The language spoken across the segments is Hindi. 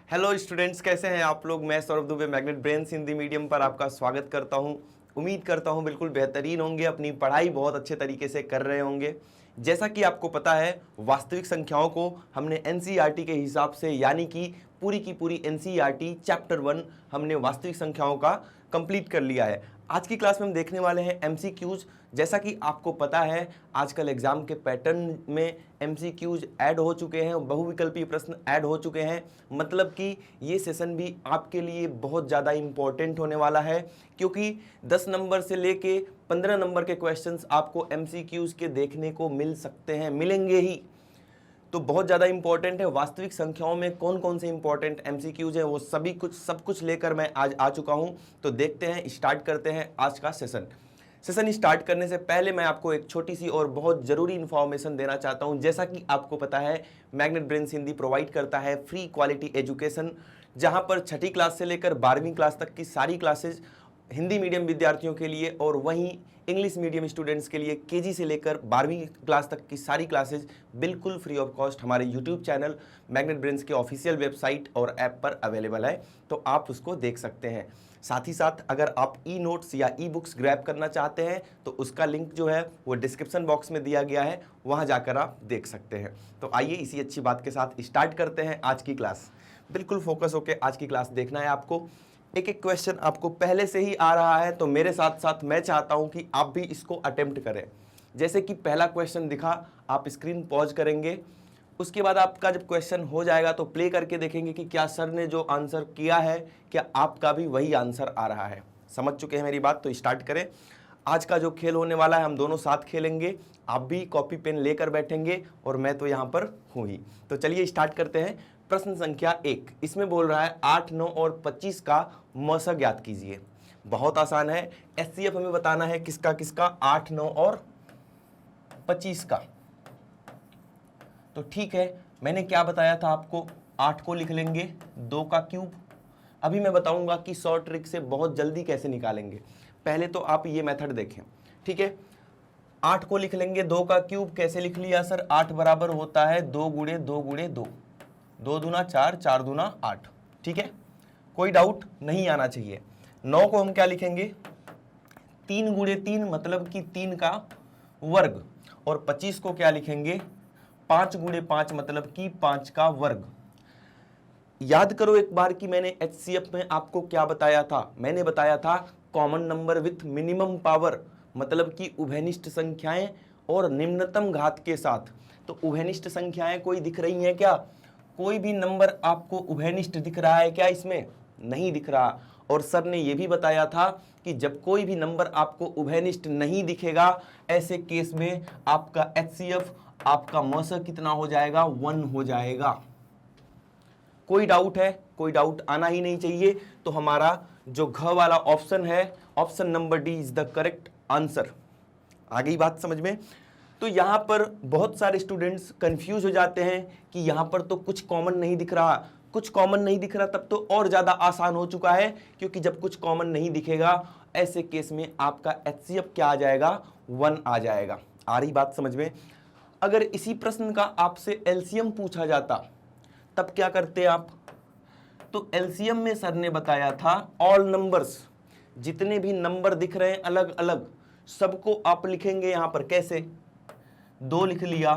हेलो स्टूडेंट्स, कैसे हैं आप लोग। मैं Saurabh Dubey magnet brains Hindi medium पर आपका स्वागत करता हूं। उम्मीद करता हूं बिल्कुल बेहतरीन होंगे, अपनी पढ़ाई बहुत अच्छे तरीके से कर रहे होंगे। जैसा कि आपको पता है, वास्तविक संख्याओं को हमने एनसीईआरटी के हिसाब से, यानी कि पूरी की पूरी एनसीईआरटी चैप्टर 1 हमने वास्तविक संख्याओं का कंप्लीट कर लिया है। आज की क्लास में हम देखने वाले हैं एमसीक्यूज। जैसा कि आपको पता है, आजकल एग्जाम के पैटर्न में एमसीक्यूज ऐड हो चुके हैं, बहुविकल्पीय प्रश्न ऐड हो चुके हैं। मतलब कि ये सेशन भी आपके लिए बहुत ज़्यादा इम्पोर्टेंट होने वाला है, क्योंकि 10 नंबर से लेके 15 नंबर के क्वेश्चंस आपको एमसीक्यूज के देखने को मिल सकते हैं, मिलेंगे ही। तो बहुत ज़्यादा इंपॉर्टेंट है। वास्तविक संख्याओं में कौन कौन से इंपॉर्टेंट एमसीक्यूज हैं, वो सभी कुछ सब कुछ लेकर मैं आज आ चुका हूं। तो देखते हैं, स्टार्ट करते हैं आज का सेशन स्टार्ट करने से पहले मैं आपको एक छोटी सी और बहुत ज़रूरी इन्फॉर्मेशन देना चाहता हूं। जैसा कि आपको पता है, मैग्नेट ब्रेन्स हिंदी प्रोवाइड करता है फ्री क्वालिटी एजुकेशन, जहां पर 6ठी क्लास से लेकर 12वीं क्लास तक की सारी क्लासेज हिंदी मीडियम विद्यार्थियों के लिए, और वहीं इंग्लिश मीडियम स्टूडेंट्स के लिए केजी से लेकर 12वीं क्लास तक की सारी क्लासेज बिल्कुल फ्री ऑफ कॉस्ट हमारे यूट्यूब चैनल मैग्नेट ब्रेन्स के ऑफिशियल वेबसाइट और ऐप पर अवेलेबल है। तो आप उसको देख सकते हैं। साथ ही साथ अगर आप ई नोट्स या ई बुक्स ग्रैब करना चाहते हैं तो उसका लिंक जो है वो डिस्क्रिप्शन बॉक्स में दिया गया है, वहाँ जाकर आप देख सकते हैं। तो आइए इसी अच्छी बात के साथ स्टार्ट करते हैं आज की क्लास। बिल्कुल फोकस होकर आज की क्लास देखना है आपको। एक एक क्वेश्चन आपको पहले से ही आ रहा है, तो मेरे साथ साथ मैं चाहता हूं कि आप भी इसको अटेम्प्ट करें। जैसे कि पहला क्वेश्चन दिखा, आप स्क्रीन पॉज करेंगे, उसके बाद आपका जब क्वेश्चन हो जाएगा तो प्ले करके देखेंगे कि क्या सर ने जो आंसर किया है, क्या आपका भी वही आंसर आ रहा है। समझ चुके हैं मेरी बात? तो स्टार्ट करें। आज का जो खेल होने वाला है, हम दोनों साथ खेलेंगे। आप भी कॉपी पेन लेकर बैठेंगे और मैं तो यहाँ पर हूँ ही। तो चलिए स्टार्ट करते हैं। प्रश्न संख्या 1, इसमें बोल रहा है 8, 9 और 25 का मौसा ज्ञात कीजिए। बहुत आसान है। एचसीएफ हमें बताना है किसका किसका, 8, 9 और 25 का। तो ठीक है, मैंने क्या बताया था आपको, 8 को लिख लेंगे 2 का क्यूब। अभी मैं बताऊंगा कि शॉर्ट ट्रिक से बहुत जल्दी कैसे निकालेंगे। पहले तो आप ये मेथड देखें, ठीक है। 8 को लिख लेंगे 2 का क्यूब। कैसे लिख लिया सर? 8 बराबर होता है 2 गुणे 2 गुणे 2, 2 दूना 4, 4 दूना 8। ठीक है, कोई डाउट नहीं आना चाहिए। 9 को हम क्या लिखेंगे? 3 गुणे 3 मतलब कि 3 का वर्ग। और 25 को क्या लिखेंगे? 5 गुणे 5 मतलब कि 5 का वर्ग। याद करो एक बार कि मैंने एचसीएफ में आपको क्या बताया था। मैंने बताया था common number with minimum power, मतलब कि उभयनिष्ठ संख्याएं और निम्नतम घात के साथ। तो उभयनिष्ठ संख्याएं कोई दिख रही हैं क्या? कोई भी नंबर आपको उभयनिष्ठ दिख रहा है क्या? इसमें नहीं दिख रहा। और सर ने यह भी बताया था कि जब कोई भी नंबर आपको उभयनिष्ठ नहीं दिखेगा, ऐसे केस में आपका एचसीएफ, आपका मौसा कितना हो जाएगा? 1 हो जाएगा। कोई डाउट है? कोई डाउट आना ही नहीं चाहिए। तो हमारा जो घ वाला ऑप्शन है, option number D is the correct answer. आ गई बात समझ में? तो यहां पर बहुत सारे स्टूडेंट्स कंफ्यूज हो जाते हैं कि यहां पर तो कुछ कॉमन नहीं दिख रहा। कुछ कॉमन नहीं दिख रहा तब तो और ज्यादा आसान हो चुका है, क्योंकि जब कुछ कॉमन नहीं दिखेगा, ऐसे केस में आपका एचसीएफ क्या आ जाएगा? 1 आ जाएगा। आ रही बात समझ में? अगर इसी प्रश्न का आपसे एलसीएम पूछा जाता तब क्या करते आप? तो एलसीएम में सर ने बताया था ऑल नंबर्स, जितने भी नंबर दिख रहे हैं अलग अलग, सबको आप लिखेंगे यहां पर। कैसे? 2 लिख लिया,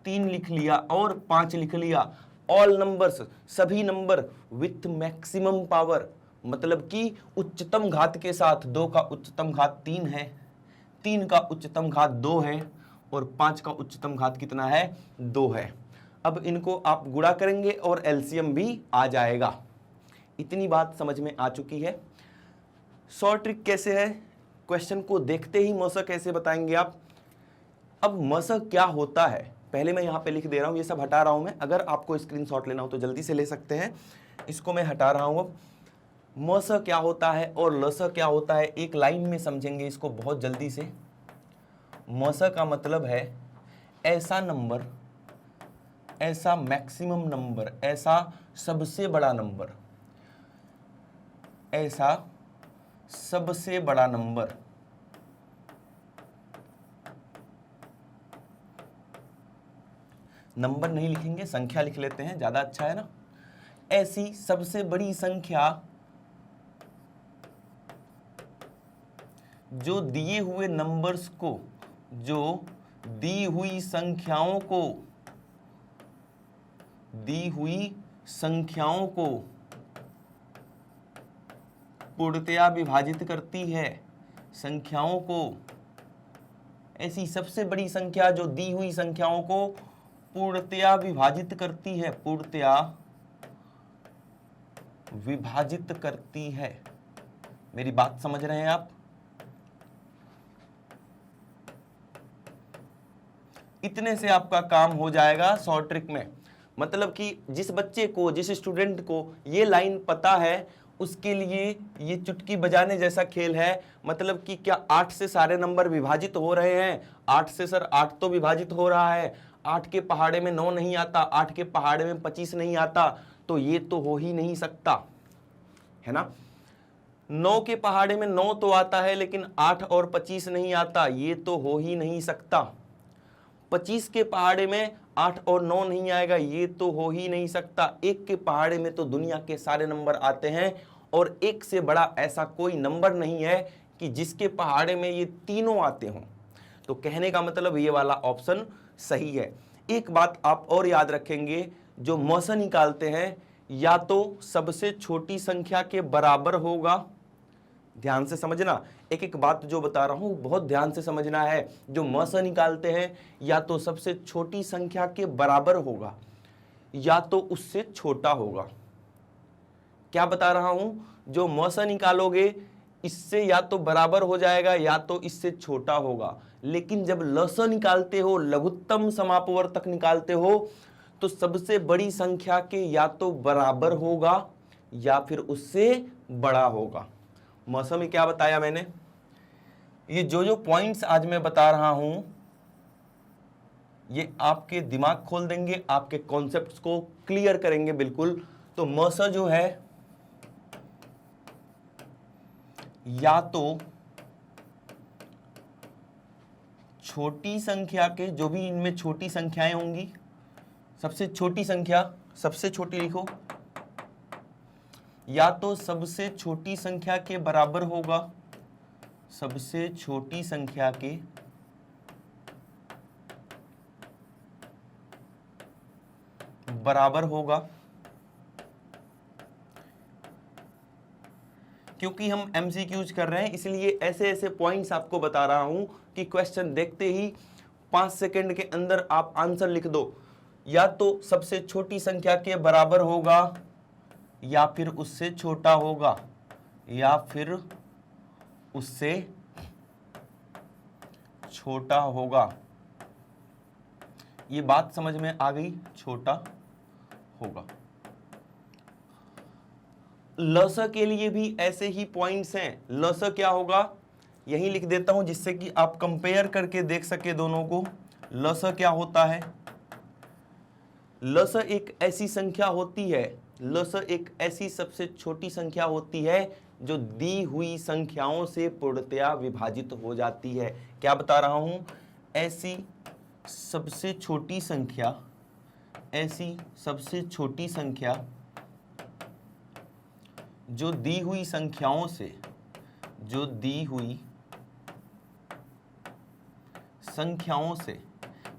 3 लिख लिया और 5 लिख लिया। ऑल नंबर्स, सभी नंबर विथ मैक्सिमम पावर, मतलब कि उच्चतम घात के साथ। 2 का उच्चतम घात 3 है, 3 का उच्चतम घात 2 है और 5 का उच्चतम घात कितना है? 2 है। अब इनको आप गुणा करेंगे और एलसीएम भी आ जाएगा। इतनी बात समझ में आ चुकी है। शॉर्ट ट्रिक कैसे है? क्वेश्चन को देखते ही मौसा कैसे बताएंगे आप? अब मौसा क्या होता है, पहले मैं यहां पे लिख दे रहा हूं, ये सब हटा रहा हूं मैं। अगर आपको स्क्रीनशॉट लेना हो तो जल्दी से ले सकते हैं। इसको मैं हटा रहा हूं। अब मौसा क्या होता है और लसा क्या होता है, एक लाइन में समझेंगे इसको बहुत जल्दी से। मौसा का मतलब है ऐसा नंबर, ऐसा मैक्सिमम नंबर, ऐसा सबसे बड़ा नंबर, ऐसा सबसे बड़ा नंबर नंबर नहीं लिखेंगे, संख्या लिख लेते हैं, ज्यादा अच्छा है ना। ऐसी सबसे बड़ी संख्या जो दिए हुए नंबर्स को, जो दी हुई संख्याओं को पूर्णतया विभाजित करती है, संख्याओं को, ऐसी सबसे बड़ी संख्या जो दी हुई संख्याओं को पूर्णतया विभाजित करती है, पूर्णतया विभाजित करती है। मेरी बात समझ रहे हैं आप? इतने से आपका काम हो जाएगा शॉर्ट ट्रिक में। मतलब कि जिस बच्चे को, जिस स्टूडेंट को ये लाइन पता है, उसके लिए ये चुटकी बजाने जैसा खेल है। मतलब कि क्या 8 से सारे नंबर विभाजित हो रहे हैं? 8 से सर 8 तो विभाजित हो रहा है, 8 के पहाड़े में 9 नहीं आता, 8 के पहाड़े में 25 नहीं आता, तो ये तो हो ही नहीं सकता, है ना। 9 के पहाड़े में 9 तो आता है, लेकिन 8 और 25 नहीं आता, ये तो हो ही नहीं सकता। 25 के पहाड़े में 8 और 9 नहीं आएगा, ये तो हो ही नहीं सकता। 1 के पहाड़े में तो दुनिया के सारे नंबर आते हैं, और 1 से बड़ा ऐसा कोई नंबर नहीं है कि जिसके पहाड़े में ये तीनों आते हों। तो कहने का मतलब ये वाला ऑप्शन सही है। एक बात आप और याद रखेंगे, जो मौसा निकालते हैं या तो सबसे छोटी संख्या के बराबर होगा, ध्यान से समझना, एक एक बात जो बता रहा हूं बहुत ध्यान से समझना है। जो मौसा निकालते हैं या तो सबसे छोटी संख्या के बराबर होगा या तो उससे छोटा होगा। क्या बता रहा हूं? जो मौसा निकालोगे इससे या तो बराबर हो जाएगा या तो इससे छोटा होगा, लेकिन जब लसा निकालते हो, लघुत्तम समापवर्तक निकालते हो, तो सबसे बड़ी संख्या के या तो बराबर होगा या फिर उससे बड़ा होगा। मौसम में क्या बताया मैंने? ये जो पॉइंट्स आज मैं बता रहा हूं, ये आपके दिमाग खोल देंगे, आपके कॉन्सेप्ट्स को क्लियर करेंगे बिल्कुल। तो मौसा जो है या तो छोटी संख्या के, जो भी इनमें छोटी संख्याएं होंगी, सबसे छोटी संख्या, सबसे छोटी लिखो, या तो सबसे छोटी संख्या के बराबर होगा, सबसे छोटी संख्या के बराबर होगा। क्योंकि हम एमसीक्यूज कर रहे हैं, इसलिए ऐसे ऐसे पॉइंट्स आपको बता रहा हूं कि क्वेश्चन देखते ही 5 सेकंड के अंदर आप आंसर लिख दो। या तो सबसे छोटी संख्या के बराबर होगा या फिर उससे छोटा होगा या फिर उससे छोटा होगा। ये बात समझ में आ गई? छोटा होगा। लसा के लिए भी ऐसे ही पॉइंट्स हैं। लसा क्या होगा यही लिख देता हूं जिससे कि आप कंपेयर करके देख सके दोनों को। लसा क्या होता है? लसा एक ऐसी संख्या होती है, लसा एक ऐसी सबसे छोटी संख्या होती है जो दी हुई संख्याओं से पूर्णतया विभाजित हो जाती है। क्या बता रहा हूं? ऐसी सबसे छोटी संख्या, ऐसी सबसे छोटी संख्या जो दी हुई संख्याओं से, जो दी हुई संख्याओं से,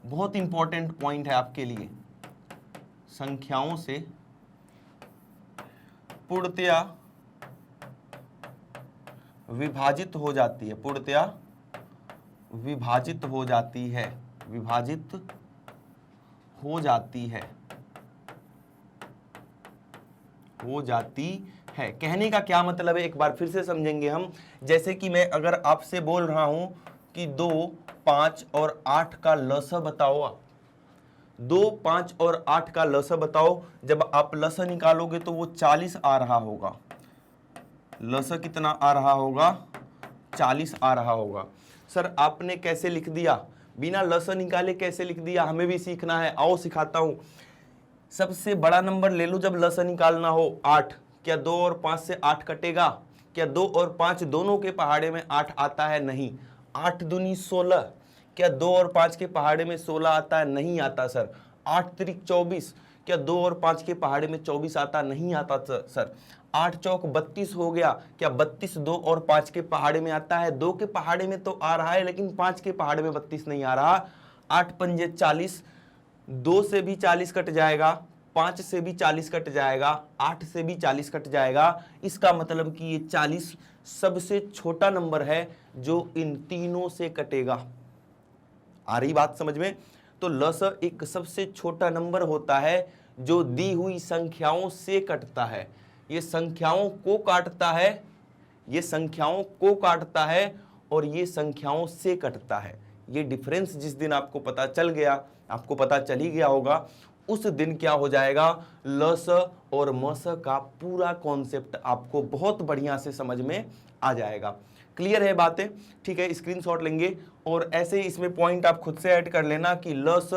बहुत इंपॉर्टेंट पॉइंट है आपके लिए, संख्याओं से पूर्णतया विभाजित हो जाती है, पूर्णतया विभाजित हो जाती है, विभाजित हो जाती है, हो जाती है। कहने का क्या मतलब है एक बार फिर से समझेंगे हम। जैसे कि मैं अगर आपसे बोल रहा हूं कि 2, 5 और 8 का लसा बताओ, आप 2, 5 और 8 का लसा बताओ। जब आप लसा निकालोगे तो वो 40 आ रहा होगा। लसा कितना आ रहा होगा? 40 आ रहा होगा। सर आपने कैसे लिख दिया? बिना लसा निकाले कैसे लिख दिया? हमें भी सीखना है, आओ सिखाता हूं। सबसे बड़ा नंबर ले लो जब लसा निकालना हो, 8। क्या 2 और 5 से 8 कटेगा? क्या 2 और 5 दोनों के पहाड़े में 8 आता है? नहीं। 8 दूनी 16। क्या 2 और 5 के पहाड़े में 16 आता है? नहीं आता सर। 8 त्रिक 24। क्या 2 और 5 के पहाड़े में 24 आता? नहीं आता सर। 8 चौक 32 हो गया। क्या 32 2 और 5 के पहाड़े में आता है? 2 के पहाड़े में तो आ रहा है, लेकिन 5 के पहाड़े में 32 नहीं आ रहा। 8 पंजे 40, 2 से भी 40 कट जाएगा, 5 से भी 40 कट जाएगा, 8 से भी 40 कट जाएगा। इसका मतलब कि ये 40 सबसे छोटा नंबर है जो इन तीनों से कटेगा। आ रही बात समझ में? तो लस एक सबसे छोटा नंबर होता है जो दी हुई संख्याओं से कटता है। ये संख्याओं को काटता है, ये संख्याओं को काटता है और ये संख्याओं से कटता है। ये डिफरेंस जिस दिन आपको पता चल गया, आपको पता चल ही गया होगा, उस दिन क्या हो जाएगा, लस और मस का पूरा कॉन्सेप्ट आपको बहुत बढ़िया से समझ में आ जाएगा। क्लियर है बातें? ठीक है, स्क्रीनशॉट लेंगे और ऐसे ही इसमें पॉइंट आप खुद से ऐड कर लेना कि लस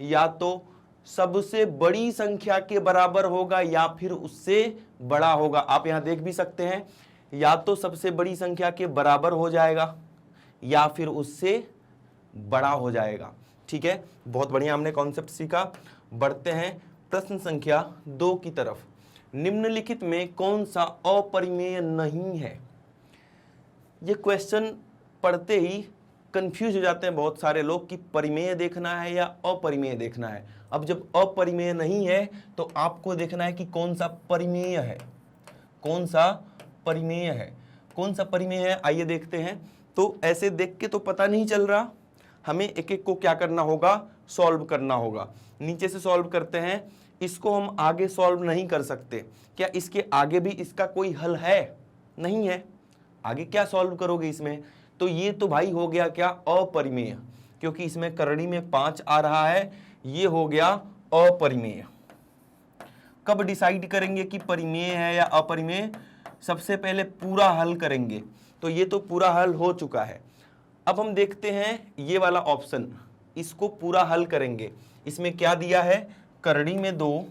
या तो सबसे बड़ी संख्या के बराबर होगा या फिर उससे बड़ा होगा। आप यहां देख भी सकते हैं, या तो सबसे बड़ी संख्या के बराबर हो जाएगा या फिर उससे बड़ा हो जाएगा। ठीक है, बहुत बढ़िया हमने कॉन्सेप्ट सीखा। बढ़ते हैं प्रश्न संख्या 2 की तरफ। निम्नलिखित में कौन सा अपरिमेय नहीं है? ये क्वेश्चन पढ़ते ही कंफ्यूज हो जाते हैं बहुत सारे लोग कि परिमेय देखना है या अपरिमेय देखना है। अब जब अपरिमेय नहीं है तो आपको देखना है कि कौन सा परिमेय है, कौन सा परिमेय है, कौन सा परिमेय है। आइए देखते हैं। तो ऐसे देख के तो पता नहीं चल रहा, हमें एक एक को क्या करना होगा, सॉल्व करना होगा। नीचे से सॉल्व करते हैं। इसको हम आगे सॉल्व नहीं कर सकते। क्या इसके आगे भी इसका कोई हल है? नहीं है। आगे क्या सॉल्व करोगे इसमें? तो ये तो भाई हो गया क्या, अपरिमेय, क्योंकि इसमें करड़ी में 5 आ रहा है, ये हो गया अपरिमेय। कब डिसाइड करेंगे कि परिमेय है या अपरिमेय? सबसे पहले पूरा हल करेंगे। तो ये तो पूरा हल हो चुका है। अब हम देखते हैं ये वाला ऑप्शन, इसको पूरा हल करेंगे। इसमें क्या दिया है, करड़ी में 2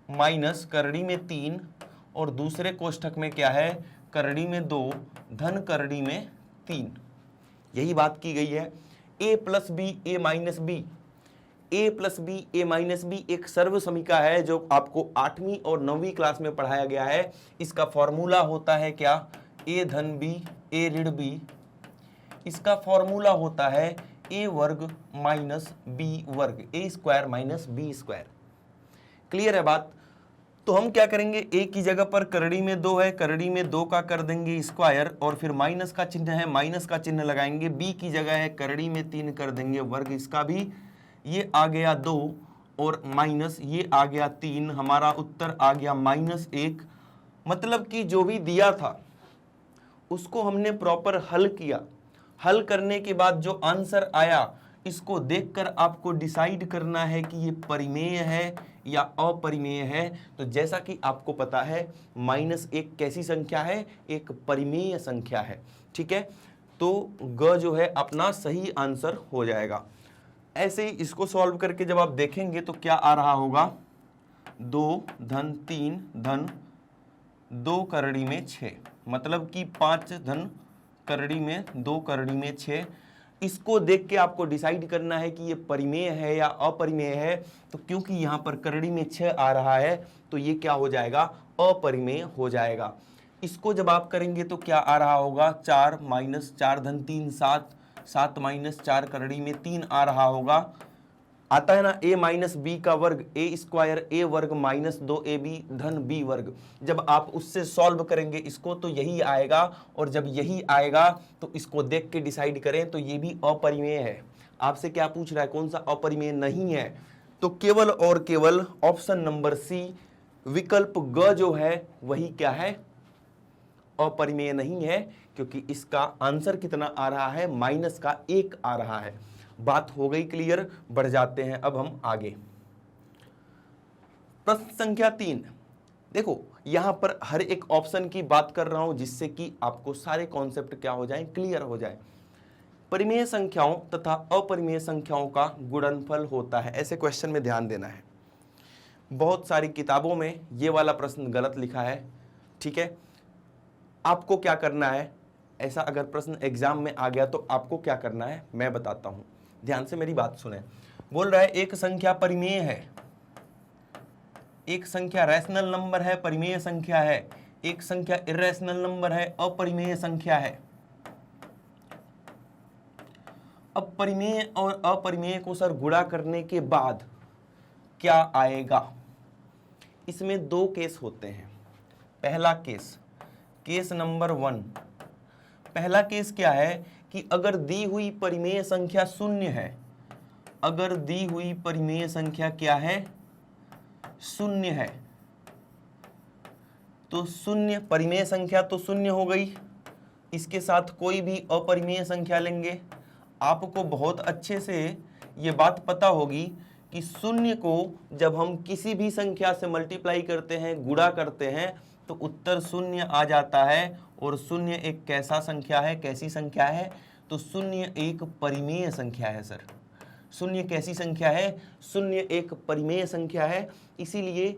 माइनस करड़ी में 3 और दूसरे कोष्ठक में क्या है, करड़ी में 2 धन करड़ी में 3। यही बात की गई है। a plus B A minus B, a plus B A minus B एक सर्व समीका है जो आपको 8वीं और 9वीं क्लास में पढ़ाया गया है। इसका फॉर्मूला होता है क्या, a धन b a ऋण b। इसका फॉर्मूला होता है a वर्ग माइनस b वर्ग, a square minus b square. Clear है बात? तो हम क्या करेंगे, a की जगह पर करड़ी में 2 है, करड़ी में 2 का कर देंगे स्क्वायर और फिर माइनस का चिन्ह है, माइनस का चिन्ह लगाएंगे। b की जगह है करड़ी में 3 कर देंगे वर्ग, इसका भी। ये आ गया 2 और माइनस ये आ गया 3, हमारा उत्तर आ गया -1। मतलब कि जो भी दिया था उसको हमने प्रॉपर हल किया। हल करने के बाद जो आंसर आया, इसको देखकर आपको डिसाइड करना है कि ये परिमेय है या अपरिमेय है। तो जैसा कि आपको पता है -1 कैसी संख्या है, एक परिमेय संख्या है। ठीक है, तो ग जो है अपना सही आंसर हो जाएगा। ऐसे ही इसको सॉल्व करके जब आप देखेंगे तो क्या आ रहा होगा, 2 धन 3 धन 2 करड़ी में 6, मतलब कि 5 धन करड़ी में 2 करड़ी में 6। इसको देख के आपको डिसाइड करना है कि ये परिमेय है या अपरिमेय है। तो क्योंकि यहाँ पर करड़ी में 6 आ रहा है तो ये क्या हो जाएगा, अपरिमेय हो जाएगा। इसको जब आप करेंगे तो क्या आ रहा होगा, 4 माइनस 4 धन 3 7, 7 माइनस 4 करड़ी में 3 आ रहा होगा। आता है ना a माइनस बी का वर्ग, a स्क्वायर a वर्ग माइनस 2ab धन b वर्ग। जब आप उससे सॉल्व करेंगे इसको तो यही आएगा, और जब यही आएगा तो इसको देख के डिसाइड करें तो ये भी अपरिमेय है। आपसे क्या पूछ रहा है, कौन सा अपरिमेय नहीं है? तो केवल और केवल ऑप्शन नंबर सी विकल्प ग जो है वही क्या है, अपरिमेय नहीं है, क्योंकि इसका आंसर कितना आ रहा है, -1 आ रहा है। बात हो गई क्लियर? बढ़ जाते हैं अब हम आगे। प्रश्न संख्या 3। देखो यहां पर हर एक ऑप्शन की बात कर रहा हूं जिससे कि आपको सारे कॉन्सेप्ट क्या हो जाएं, क्लियर हो जाए। परिमेय संख्याओं तथा अपरिमेय संख्याओं का गुणनफल होता है, ऐसे क्वेश्चन में ध्यान देना है। बहुत सारी किताबों में ये वाला प्रश्न गलत लिखा है। ठीक है, आपको क्या करना है, ऐसा अगर प्रश्न एग्जाम में आ गया तो आपको क्या करना है मैं बताता हूं, ध्यान से मेरी बात सुने। बोल रहा है एक संख्या परिमेय है, एक संख्या रैशनल नंबर है, परिमेय संख्या है, एक संख्या इर्रेशनल नंबर है, अपरिमेय संख्या है। अब परिमेय और अपरिमेय को सर गुणा करने के बाद क्या आएगा? इसमें दो केस होते हैं। पहला केस, केस नंबर 1, पहला केस क्या है कि अगर दी हुई परिमेय संख्या शून्य है, अगर दी हुई परिमेय संख्या क्या है? शून्य है, तो शून्य परिमेय संख्या तो शून्य हो गई, इसके साथ कोई भी अपरिमेय संख्या लेंगे। आपको बहुत अच्छे से ये बात पता होगी कि शून्य को जब हम किसी भी संख्या से मल्टीप्लाई करते हैं, गुणा करते हैं, तो उत्तर शून्य आ जाता है। और शून्य एक कैसा संख्या है, कैसी संख्या है? तो शून्य एक परिमेय संख्या है सर। शून्य कैसी संख्या है? शून्य एक परिमेय संख्या है। इसीलिए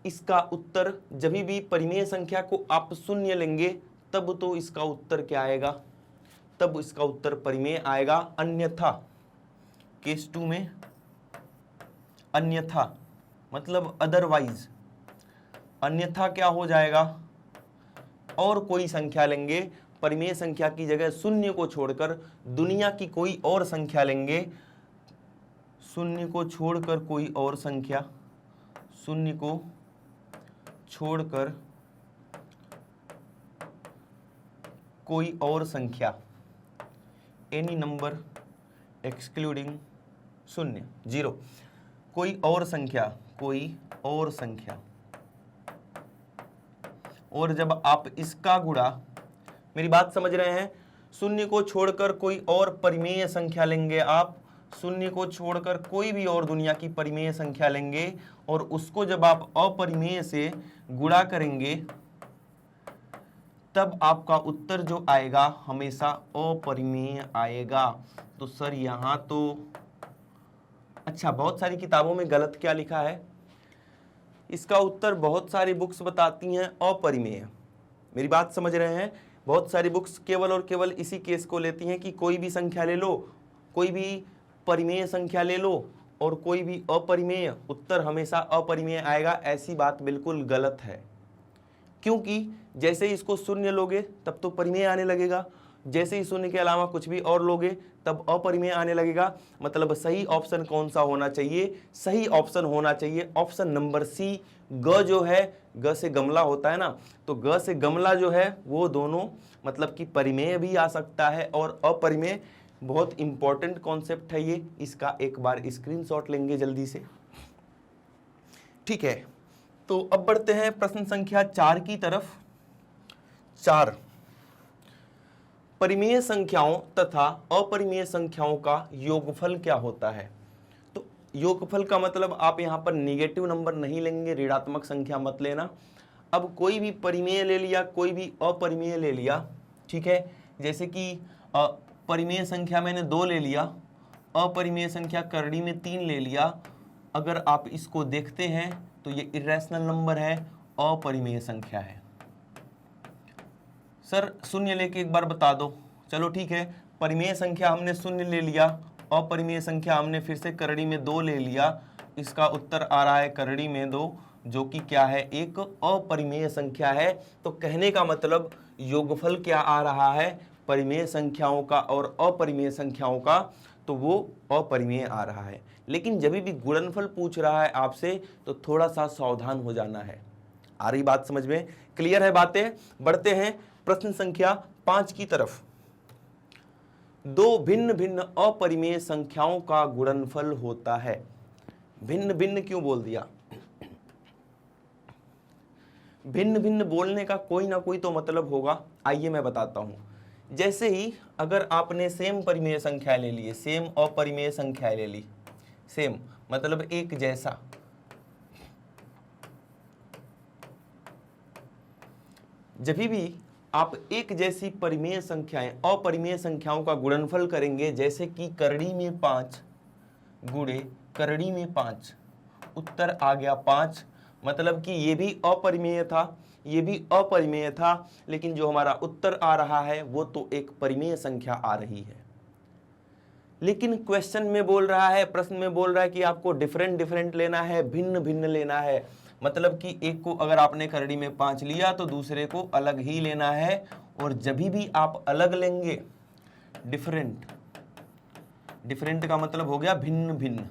इसका उत्तर, जब भी परिमेय संख्या को आप शून्य लेंगे तब तो इसका उत्तर क्या आएगा? तब इसका उत्तर परिमेय आएगा। अन्यथा केस 2 में, अन्यथा मतलब अदरवाइज, अन्यथा क्या हो जाएगा? और कोई संख्या लेंगे, परिमेय संख्या की जगह शून्य को छोड़कर दुनिया की कोई और संख्या लेंगे, शून्य को छोड़कर कोई और संख्या, शून्य को छोड़कर कोई और संख्या, एनी नंबर एक्सक्लूडिंग शून्य, 0, कोई और संख्या, कोई और संख्या। और जब आप इसका गुणा, मेरी बात समझ रहे हैं? शून्य को छोड़कर कोई और परिमेय संख्या लेंगे आप, शून्य को छोड़कर कोई भी और दुनिया की परिमेय संख्या लेंगे, और उसको जब आप अपरिमेय से गुणा करेंगे तब आपका उत्तर जो आएगा हमेशा अपरिमेय आएगा। तो सर यहाँ तो अच्छा, बहुत सारी किताबों में गलत क्या लिखा है? इसका उत्तर बहुत सारी बुक्स बताती हैं अपरिमेय। मेरी बात समझ रहे हैं? बहुत सारी बुक्स केवल और केवल इसी केस को लेती हैं कि कोई भी संख्या ले लो, कोई भी परिमेय संख्या ले लो और कोई भी अपरिमेय, उत्तर हमेशा अपरिमेय आएगा। ऐसी बात बिल्कुल गलत है, क्योंकि जैसे ही इसको शून्य लोगे तब तो परिमेय आने लगेगा, जैसे ही शून्य के अलावा कुछ भी और लोगे तब अपरिमेय आने लगेगा। मतलब सही ऑप्शन कौन सा होना चाहिए? सही ऑप्शन होना चाहिए ऑप्शन नंबर सी। ग जो है, ग से गमला होता है ना, तो ग से गमला जो है वो दोनों, मतलब कि परिमेय भी आ सकता है और अपरिमेय। बहुत इंपॉर्टेंट कॉन्सेप्ट है ये, इसका एक बार स्क्रीनशॉट लेंगे जल्दी से, ठीक है। तो अब बढ़ते हैं प्रश्न संख्या 4 की तरफ। 4, परिमेय संख्याओं तथा अपरिमेय संख्याओं का योगफल क्या होता है? तो योगफल का मतलब आप यहाँ पर निगेटिव नंबर नहीं लेंगे, ऋणात्मक संख्या मत लेना। अब कोई भी परिमेय ले लिया, कोई भी अपरिमेय ले लिया, ठीक है। जैसे कि परिमेय संख्या मैंने 2 ले लिया, अपरिमेय संख्या करड़ी में 3 ले लिया। अगर आप इसको देखते हैं तो ये इर्रेशनल नंबर है, अपरिमेय संख्या है। सर शून्य लेके एक बार बता दो। चलो ठीक है, परिमेय संख्या हमने शून्य ले लिया, अपरिमेय संख्या हमने फिर से करड़ी में 2 ले लिया। इसका उत्तर आ रहा है करड़ी में 2, जो कि क्या है? एक अपरिमेय संख्या है। तो कहने का मतलब योगफल क्या आ रहा है? परिमेय संख्याओं का और अपरिमेय संख्याओं का, तो वो अपरिमेय आ रहा है। लेकिन जब भी गुणनफल पूछ रहा है आपसे तो थोड़ा सा सावधान हो जाना है। आ रही बात समझ में? क्लियर है बातें? बढ़ते हैं प्रश्न संख्या 5 की तरफ। 2 भिन्न भिन्न अपरिमेय संख्याओं का गुणनफल होता है। भिन्न भिन्न क्यों बोल दिया? भिन्न भिन्न बोलने का कोई ना कोई तो मतलब होगा। आइए मैं बताता हूं। जैसे ही अगर आपने सेम परिमेय संख्या ले ली, सेम अपरिमेय संख्या ले ली, सेम मतलब एक जैसा, जब भी आप एक जैसी परिमेय संख्याएं अपरिमेय संख्याओं का गुणनफल करेंगे, जैसे कि करड़ी में 5 गुणे करड़ी में 5, उत्तर आ गया 5। मतलब कि ये भी अपरिमेय था, ये भी अपरिमेय था, लेकिन जो हमारा उत्तर आ रहा है वो तो एक परिमेय संख्या आ रही है। लेकिन क्वेश्चन में बोल रहा है, प्रश्न में बोल रहा है कि आपको डिफरेंट डिफरेंट लेना है, भिन्न भिन्न लेना है। मतलब कि एक को अगर आपने करड़ी में 5 लिया तो दूसरे को अलग ही लेना है, और जब भी आप अलग लेंगे, डिफरेंट, डिफरेंट का मतलब हो गया भिन्न भिन्न,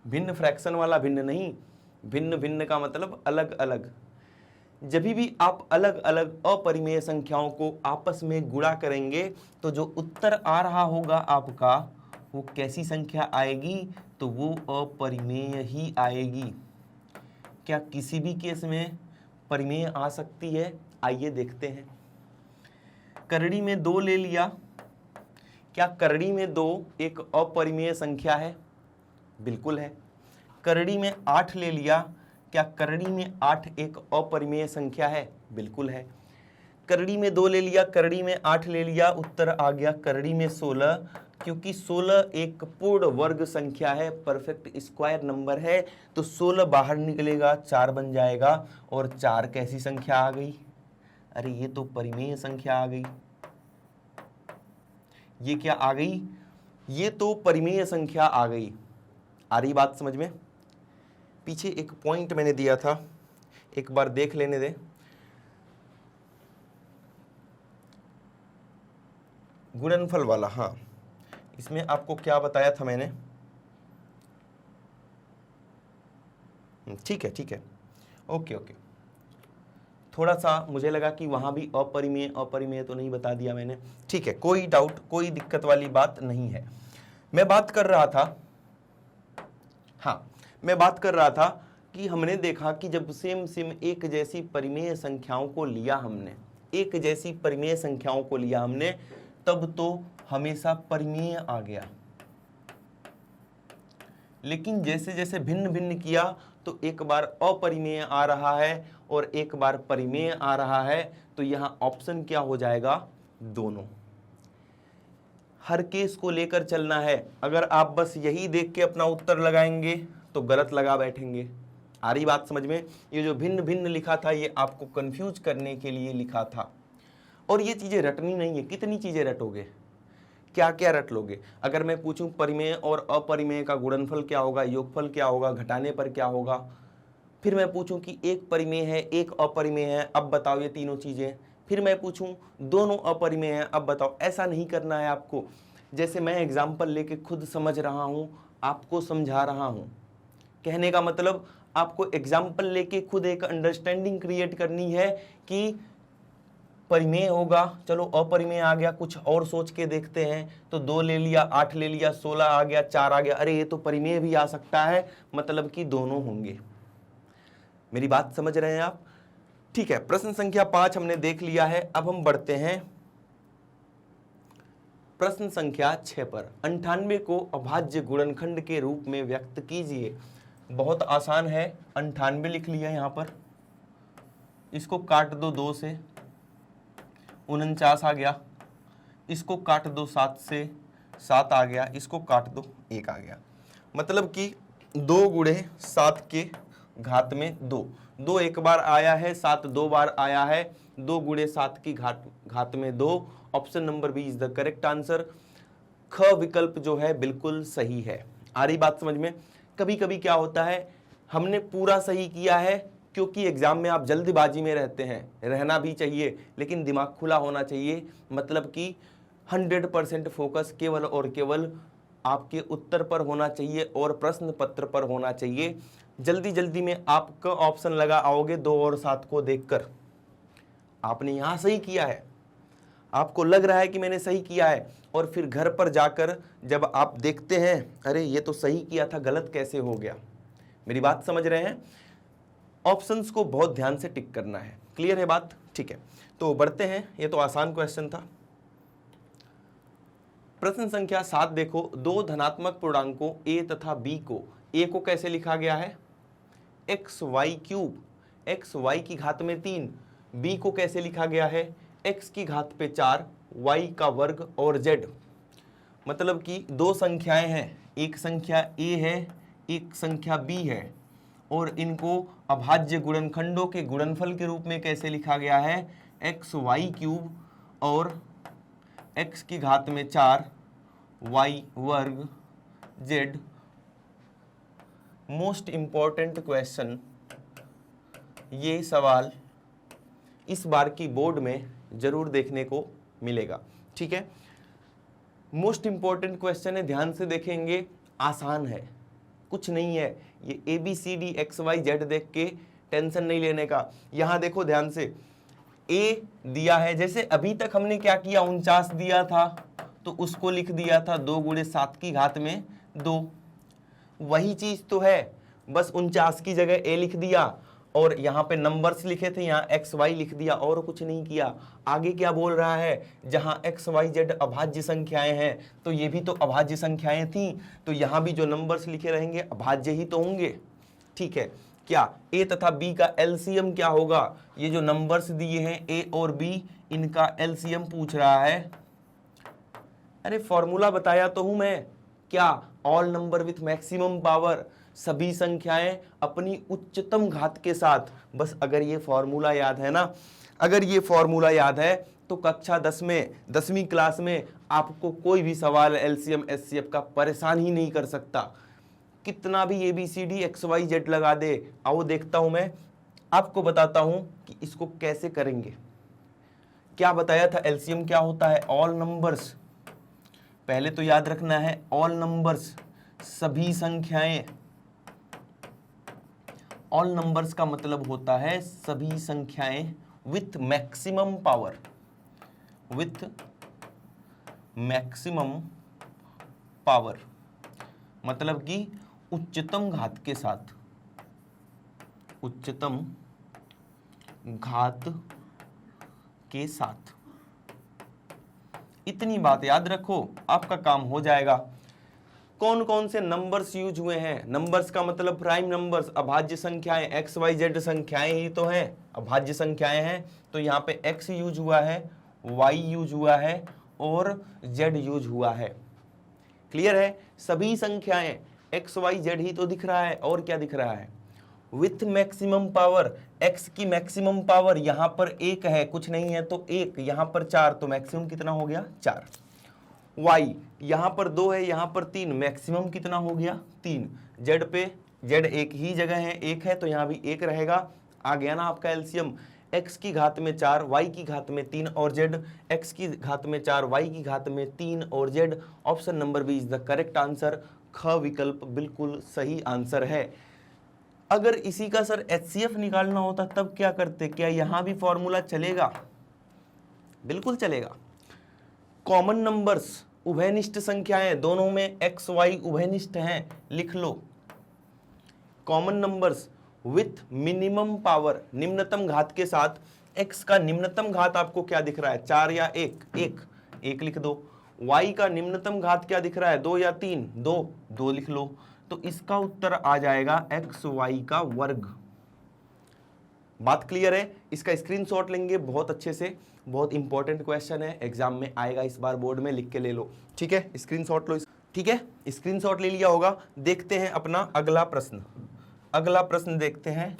भिन्न फ्रैक्शन वाला भिन्न नहीं, भिन्न भिन्न का मतलब अलग अलग। जब भी आप अलग अलग अपरिमेय संख्याओं को आपस में गुणा करेंगे तो जो उत्तर आ रहा होगा आपका वो कैसी संख्या आएगी, तो वो अपरिमेय ही आएगी। क्या किसी भी केस में परिमेय आ सकती है? आइए देखते हैं। करड़ी में 2 ले लिया, क्या करड़ी में 2 एक अपरिमेय संख्या है? बिल्कुल है। करड़ी में 8 ले लिया, क्या करड़ी में 8 एक अपरिमेय संख्या है? बिल्कुल है। करड़ी में 2 ले लिया, करड़ी में 8 ले लिया, उत्तर आ गया करड़ी में 16, क्योंकि 16 एक पूर्ण वर्ग संख्या है, परफेक्ट स्क्वायर नंबर है, तो 16 बाहर निकलेगा, 4 बन जाएगा, और 4 कैसी संख्या आ गई? अरे ये तो परिमेय संख्या आ गई। ये क्या आ गई? ये तो परिमेय संख्या आ गई। आ रही बात समझ में? पीछे एक पॉइंट मैंने दिया था, एक बार देख लेने दे। गुणनफल वाला, हाँ, इसमें आपको क्या बताया था मैंने? ठीक है ठीक है, ओके ओके। थोड़ा सा मुझे लगा कि वहां भी अपरिमेय अपरिमेय तो नहीं बता दिया मैंने। ठीक है, कोई डाउट, कोई दिक्कत वाली बात नहीं है। मैं बात कर रहा था, हाँ, मैं बात कर रहा था कि हमने देखा कि जब सेम एक जैसी परिमेय संख्याओं को लिया हमने, एक जैसी परिमेय संख्याओं को लिया हमने, तब तो हमेशा परिमेय आ गया। लेकिन जैसे जैसे भिन्न भिन्न किया तो एक बार अपरिमेय आ रहा है और एक बार परिमेय आ रहा है, तो यहां ऑप्शन क्या हो जाएगा? दोनों। हर केस को लेकर चलना है। अगर आप बस यही देख के अपना उत्तर लगाएंगे तो गलत लगा बैठेंगे। आ रही बात समझ में? ये जो भिन्न भिन्न लिखा था ये आपको कंफ्यूज करने के लिए लिखा था, और ये चीजें रटनी नहीं है। कितनी चीजें रटोगे, क्या क्या रट लोगे? अगर मैं पूछूं परिमेय और अपरिमेय का गुणनफल क्या होगा, योगफल क्या होगा, घटाने पर क्या होगा, फिर मैं पूछूं कि एक परिमेय है एक अपरिमेय है, अब बताओ ये तीनों चीजें, फिर मैं पूछूं दोनों अपरिमेय हैं, अब बताओ। ऐसा नहीं करना है आपको। जैसे मैं एग्जाम्पल लेके खुद समझ रहा हूं, आपको समझा रहा हूं। कहने का मतलब आपको एग्जाम्पल लेके खुद एक अंडरस्टैंडिंग क्रिएट करनी है कि परिमेय होगा, चलो अपरिमेय आ गया, कुछ और सोच के देखते हैं। तो 2 ले लिया, 8 ले लिया, 16 आ गया, 4 आ गया, अरे ये तो परिमेय भी आ सकता है, मतलब कि दोनों होंगे। मेरी बात समझ रहे हैं आप? ठीक है, प्रश्न संख्या 5 हमने देख लिया है। अब हम बढ़ते हैं प्रश्न संख्या 6 पर। 98 को अभाज्य गुणनखंड के रूप में व्यक्त कीजिए। बहुत आसान है, 98 लिख लिया यहां पर, इसको काट दो 2 से, 49 आ गया, इसको काट दो 7 से, 7 आ गया, इसको काट दो 1 आ गया। मतलब कि 2 गुणे 7 के घात में 2, 2 एक बार आया है, 7 2 बार आया है, 2 गुणे 7 की घात में 2। Option number B is the correct answer. ख विकल्प जो है बिल्कुल सही है। आ रही बात समझ में? कभी कभी क्या होता है, हमने पूरा सही किया है, क्योंकि एग्जाम में आप जल्दबाजी में रहते हैं, रहना भी चाहिए, लेकिन दिमाग खुला होना चाहिए। मतलब कि 100% फोकस केवल और केवल आपके उत्तर पर होना चाहिए और प्रश्न पत्र पर होना चाहिए। जल्दी जल्दी में आपका ऑप्शन लगा आओगे 2 और 7 को देखकर, आपने यहां सही किया है, आपको लग रहा है कि मैंने सही किया है, और फिर घर पर जाकर जब आप देखते हैं, अरे ये तो सही किया था, गलत कैसे हो गया? मेरी बात समझ रहे हैं? ऑप्शंस को बहुत ध्यान से टिक करना है। क्लियर है बात? ठीक है, तो बढ़ते हैं। ये तो आसान क्वेश्चन था। प्रश्न संख्या 7 देखो, 2 धनात्मक पूर्णांकों a तथा b को, a को कैसे लिखा गया है? xy क्यूब, xy की घात में 3, b को कैसे लिखा गया है? x की घात पे 4, y का वर्ग और z। मतलब कि 2 संख्याएं हैं, एक संख्या a है, एक संख्या b है, और इनको अभाज्य गुणनखंडों के गुणनफल के रूप में कैसे लिखा गया है? xy क्यूब और x की घात में 4 y वर्ग z। मोस्ट इंपॉर्टेंट क्वेश्चन, ये सवाल इस बार की बोर्ड में जरूर देखने को मिलेगा। ठीक है, मोस्ट इंपॉर्टेंट क्वेश्चन है, ध्यान से देखेंगे, आसान है, कुछ नहीं है। ये ABCD XYZ देख के टेंशन नहीं लेने का। यहां देखो ध्यान से, A दिया है, जैसे अभी तक हमने क्या किया, 49 दिया था तो उसको लिख दिया था 2 × 7 की घात में 2। वही चीज तो है, बस 49 की जगह A लिख दिया और यहाँ पे नंबर्स लिखे थे, यहाँ XY लिख दिया और कुछ नहीं किया। आगे क्या बोल रहा है, जहाँ XYZ अभाज्य संख्याएं हैं तो ये भी तो अभाज्य संख्याएं थी, तो यहाँ भी जो नंबर्स लिखे रहेंगे अभाज्य ही तो होंगे। ठीक है, क्या A तथा B का LCM क्या होगा, ये जो नंबर्स दिए हैं A और B, इनका LCM पूछ रहा है। अरे फॉर्मूला बताया तो हूं मैं, क्या, all number with maximum power, सभी संख्याएं अपनी उच्चतम घात के साथ। बस अगर ये फॉर्मूला याद है ना, अगर ये फॉर्मूला याद है तो कक्षा 10 में, 10वीं क्लास में आपको कोई भी सवाल LCM SCF का परेशान ही नहीं कर सकता। कितना भी ABCD XYZ लगा दे, आओ देखता हूं मैं, आपको बताता हूं कि इसको कैसे करेंगे। क्या बताया था, LCM क्या होता है, ऑल नंबर्स। पहले तो याद रखना है, ऑल नंबर्स, सभी संख्याएं। ऑल नंबर्स का मतलब होता है सभी संख्याएं with maximum power, with maximum power, मतलब कि उच्चतम घात के साथ, उच्चतम घात के साथ। इतनी बात याद रखो, आपका काम हो जाएगा। कौन कौन से नंबर्स यूज हुए हैं, नंबर्स का मतलब प्राइम नंबर्स, अभाज्य संख्याएं, XYZ संख्याएं ही तो हैं, अभाज्य संख्याएं हैं, तो यहाँ पे X यूज हुआ है, Y यूज हुआ है और Z यूज हुआ है। क्लियर है, सभी संख्याएं XYZ ही तो दिख रहा है, और क्या दिख रहा है, विथ मैक्सिमम पावर। X की मैक्सिमम पावर यहां पर 1 है, कुछ नहीं है तो 1, यहां पर 4, तो मैक्सिमम कितना हो गया, 4। Y यहां पर 2 है, यहां पर 3, मैक्सिमम कितना हो गया, 3। Z पे, Z एक ही जगह है, 1 है तो यहां भी 1 रहेगा। आ गया ना आपका LCM, x की घात में 4, y की घात में 3 और z, x की घात में 4, y की घात में 3 और z। Option number B is the correct answer. ख विकल्प बिल्कुल सही आंसर है। अगर इसी का सर HCF निकालना होता तब क्या करते, क्या यहां भी फॉर्मूला चलेगा, बिल्कुल चलेगा। कॉमन नंबर्स, उभयनिष्ठ संख्याएं, दोनों में x y उभयनिष्ठ हैं, लिख लो। Common numbers with minimum power, निम्नतम घात के साथ। x का निम्नतम घात आपको क्या दिख रहा है, 4 या 1, 1 लिख दो। y का निम्नतम घात क्या दिख रहा है, 2 या 3, 2 लिख लो। तो इसका उत्तर आ जाएगा xy का वर्ग। बात क्लियर है, इसका स्क्रीनशॉट लेंगे बहुत अच्छे से, बहुत इंपॉर्टेंट क्वेश्चन है, एग्जाम में आएगा इस बार, बोर्ड में लिख के ले लो। ठीक है, स्क्रीनशॉट लो। ठीक है, स्क्रीनशॉट ले लिया होगा। देखते हैं अपना अगला प्रश्न। अगला प्रश्न देखते हैं।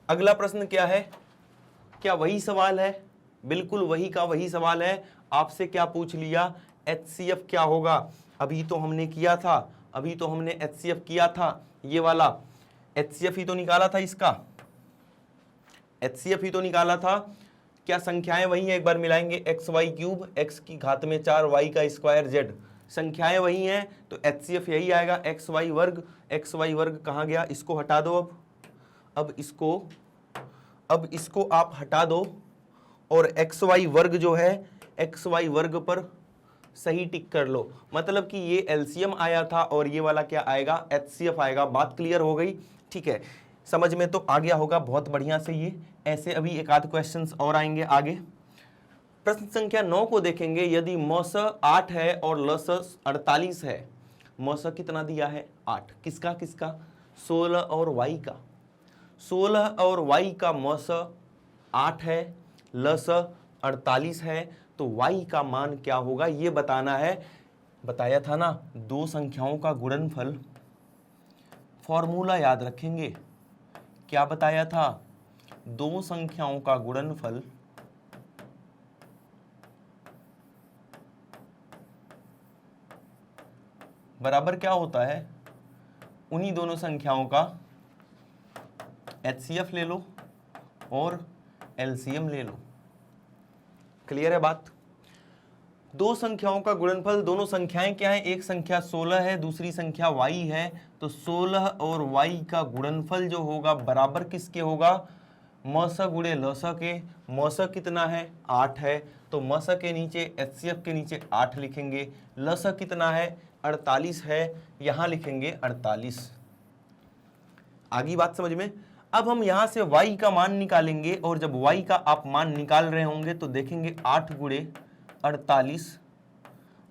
अगला प्रश्न क्या है, क्या वही सवाल है, बिल्कुल वही का वही सवाल है। आपसे क्या पूछ लिया, HCF क्या होगा। अभी तो हमने किया था, अभी तो हमने HCF किया था, ये वाला HCF ही तो निकाला था, इसका HCF ही तो निकाला था। क्या संख्याएं वही हैं, एक बार मिलाएंगे, XY क्यूब, x की घात में 4, y का स्क्वायर z, संख्याएं वही हैं तो HCF यही आएगा, XY वर्ग। XY वर्ग कहाँ गया, इसको हटा दो। अब इसको आप हटा दो और XY वर्ग जो है, XY वर्ग पर सही टिक कर लो। मतलब कि ये LCM आया था और ये वाला क्या आएगा, HCF आएगा। बात क्लियर हो गई, ठीक है, समझ में तो आ गया होगा बहुत बढ़िया से। ये ऐसे अभी एक आध क्वेश्चंस और आएंगे आगे। प्रश्न संख्या 9 को देखेंगे। यदि मौस 8 है और लस 48 है, मौस कितना दिया है, 8, किसका किसका, 16 और y का। 16 और y का मौस 8 है, लस 48 है, तो y का मान क्या होगा ये बताना है। बताया था ना, दो संख्याओं का गुणनफल, फॉर्मूला याद रखेंगे। क्या बताया था, दो संख्याओं का गुणनफल बराबर क्या होता है, उन्हीं दोनों संख्याओं का HCF ले लो और LCM ले लो। क्लियर है बात? दो संख्याओं का गुणनफल, दोनों संख्याएं क्या है, एक संख्या 16 है, दूसरी संख्या y है, तो 16 और y का गुणनफल जो होगा बराबर किसके होगा, मस गुणे लस के। मस कितना है, 8 है, तो मस के नीचे HCF के नीचे 8 लिखेंगे। लस कितना है, 48 है, यहां लिखेंगे 48। आगे बात समझ में? अब हम यहां से y का मान निकालेंगे, और जब y का आप मान निकाल रहे होंगे तो देखेंगे 8 गुणे 48,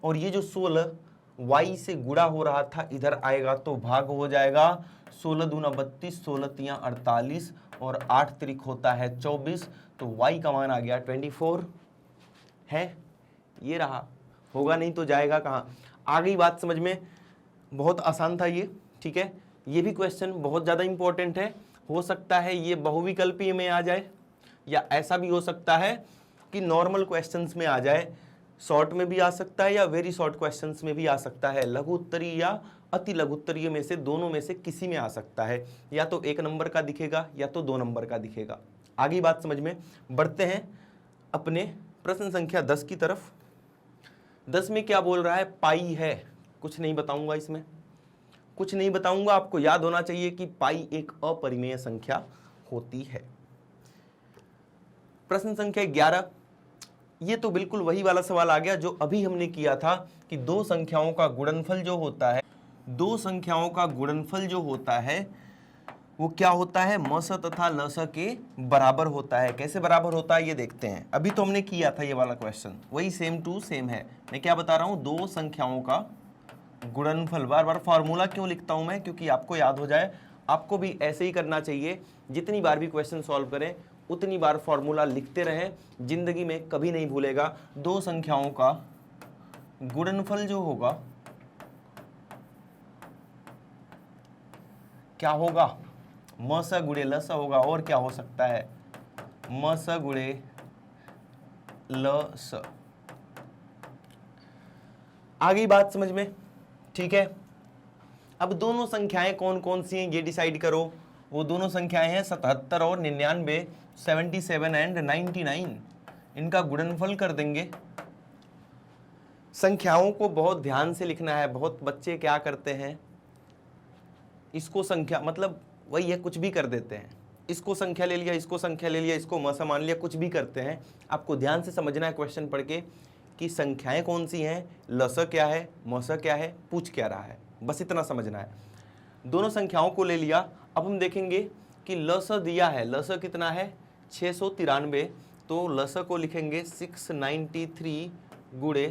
और ये जो 16 y से गुणा हो रहा था इधर आएगा तो भाग हो जाएगा। 16 दूना 32, 16 तिया 48, और 8 त्रिक होता है 24, तो y का मान आ गया 24 है। ये रहा, होगा नहीं तो जाएगा कहाँ। आ गई बात समझ में? बहुत आसान था ये, ठीक है। ये भी क्वेश्चन बहुत ज़्यादा इंपॉर्टेंट है। हो सकता है ये बहुविकल्पीय में आ जाए, या ऐसा भी हो सकता है कि नॉर्मल क्वेश्चंस में आ जाए, शॉर्ट में भी आ सकता है या वेरी शॉर्ट क्वेश्चंस में भी आ सकता है। लघु उत्तरीय या अति लघु उत्तरीय में से, दोनों में से किसी में आ सकता है, या तो 1 नंबर का दिखेगा या तो 2 नंबर का दिखेगा। आगे बात समझ में? बढ़ते हैं अपने प्रश्न संख्या 10 की तरफ। 10 में क्या बोल रहा है, पाई है। कुछ नहीं बताऊंगा इसमें, कुछ नहीं बताऊंगा, आपको याद होना चाहिए कि पाई एक अपरिमेय संख्या होती है। प्रश्न संख्या 11, ये तो बिल्कुल वही वाला सवाल आ गया जो अभी हमने किया था कि दो संख्याओं का गुणनफल जो होता है, दो संख्याओं का गुणनफल जो होता है वो क्या होता है, मस तथा लस के बराबर होता है। कैसे बराबर होता है ये देखते हैं। अभी तो हमने किया था ये वाला क्वेश्चन, वही सेम टू सेम है। मैं क्या बता रहा हूं, दो संख्याओं का गुणनफल। बार बार फॉर्मूला क्यों लिखता हूं मैं, क्योंकि आपको याद हो जाए। आपको भी ऐसे ही करना चाहिए, जितनी बार भी क्वेश्चन सॉल्व करें उतनी बार फॉर्मूला लिखते रहें, जिंदगी में कभी नहीं भूलेगा। दो संख्याओं का गुणनफल जो होगा क्या होगा, मस गुणे लस होगा। और क्या हो सकता है, मस गुणे लस। आगे बात समझ में? ठीक है। अब दोनों संख्याएं कौन कौन सी हैं ये डिसाइड करो। वो दोनों संख्याएं हैं 77 और 99, 77 एंड 99। इनका गुणनफल कर देंगे। संख्याओं को बहुत ध्यान से लिखना है। बहुत बच्चे क्या करते हैं, इसको संख्या मतलब वही है, कुछ भी कर देते हैं। इसको संख्या ले लिया, इसको संख्या ले लिया, इसको मसा मान लिया, कुछ भी करते हैं। आपको ध्यान से समझना है क्वेश्चन पढ़ के कि संख्याएं कौन सी हैं, लस क्या है, मस क्या है, पूछ क्या रहा है, बस इतना समझना है। दोनों संख्याओं को ले लिया। अब हम देखेंगे कि लस दिया है, लस कितना है 693, तो लस को लिखेंगे 693 गुणे,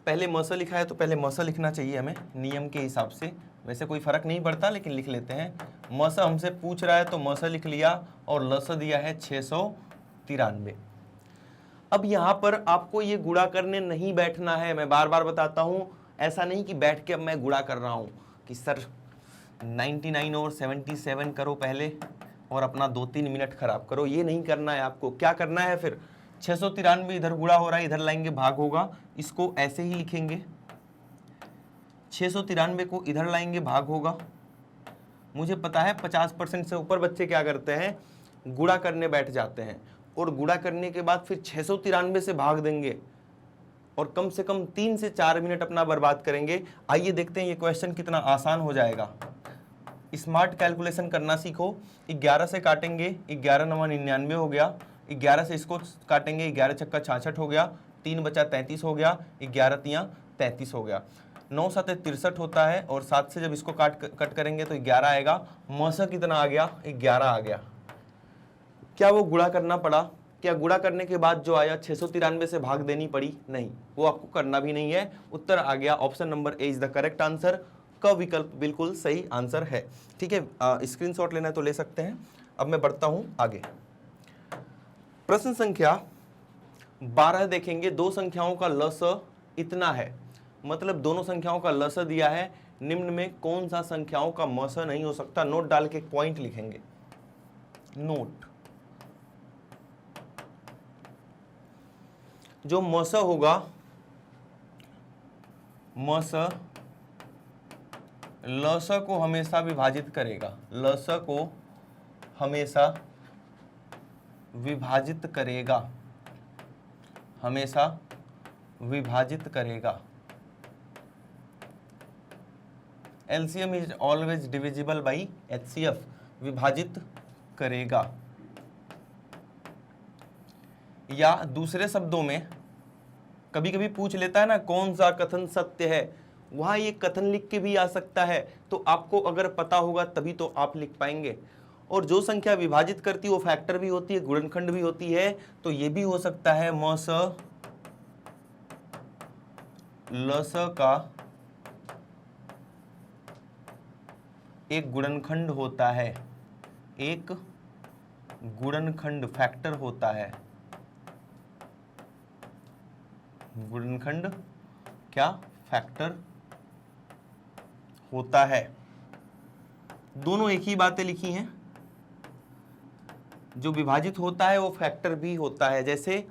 पहले मस लिखा है तो पहले मस लिखना चाहिए हमें नियम के हिसाब से। वैसे कोई फर्क नहीं पड़ता लेकिन लिख लेते हैं। मस हमसे पूछ रहा है तो मस लिख लिया, और लस दिया है 693। अब यहाँ पर आपको ये गुणा करने नहीं बैठना है। मैं बार बार बताता हूँ, ऐसा नहीं कि बैठ के अब मैं गुणा कर रहा हूँ कि सर 99 और 77 करो पहले और अपना 2-3 मिनट खराब करो। ये नहीं करना है आपको। क्या करना है फिर, 693 इधर गुणा हो रहा है, इधर लाएंगे भाग होगा, इसको ऐसे ही लिखेंगे। 693 को इधर लाएंगे भाग होगा। मुझे पता है 50% से ऊपर बच्चे क्या करते हैं, गुणा करने बैठ जाते हैं, और गुणा करने के बाद फिर 693 से भाग देंगे और कम से कम 3 से 4 मिनट अपना बर्बाद करेंगे। आइए देखते हैं ये क्वेश्चन कितना आसान हो जाएगा। स्मार्ट कैलकुलेशन करना सीखो। 11 से काटेंगे, 11 9 99 हो गया। 11 से इसको काटेंगे, 11 छक्का 66 हो गया। 3 बचा 33 हो गया। 11 तियाँ 33 हो गया। 9 7 63 होता है, और 7 से जब इसको कट करेंगे तो 11 आएगा। मौसा कितना आ गया, 11 आ गया। क्या वो गुणा करना पड़ा? क्या गुणा करने के बाद जो आया 693 से भाग देनी पड़ी? नहीं, वो आपको करना भी नहीं है। उत्तर आ गया option number A is the correct answer. क विकल्प बिल्कुल सही आंसर है। ठीक है, स्क्रीनशॉट लेना है तो ले सकते हैं। अब मैं बढ़ता हूं आगे। प्रश्न संख्या 12 देखेंगे। दो संख्याओं का लस इतना है, मतलब दोनों संख्याओं का लस दिया है। निम्न में कौन सा संख्याओं का मस नहीं हो सकता? नोट डाल के एक पॉइंट लिखेंगे। नोट, जो मस होगा, मस लस को हमेशा विभाजित करेगा, लस को हमेशा विभाजित करेगा, हमेशा विभाजित करेगा। LCM is always divisible by HCF, विभाजित करेगा। या दूसरे शब्दों में कभी कभी पूछ लेता है ना कौन सा कथन सत्य है, वहां ये कथन लिख के भी आ सकता है, तो आपको अगर पता होगा तभी तो आप लिख पाएंगे। और जो संख्या विभाजित करती है वो फैक्टर भी होती है, गुणनखंड भी होती है, तो ये भी हो सकता है मस लस का एक गुणनखंड होता है, एक गुणनखंड फैक्टर होता है। गुणनखंड क्या फैक्टर होता है। दोनों एक ही बातें लिखी हैं, जो विभाजित होता है वो फैक्टर भी होता है। जैसे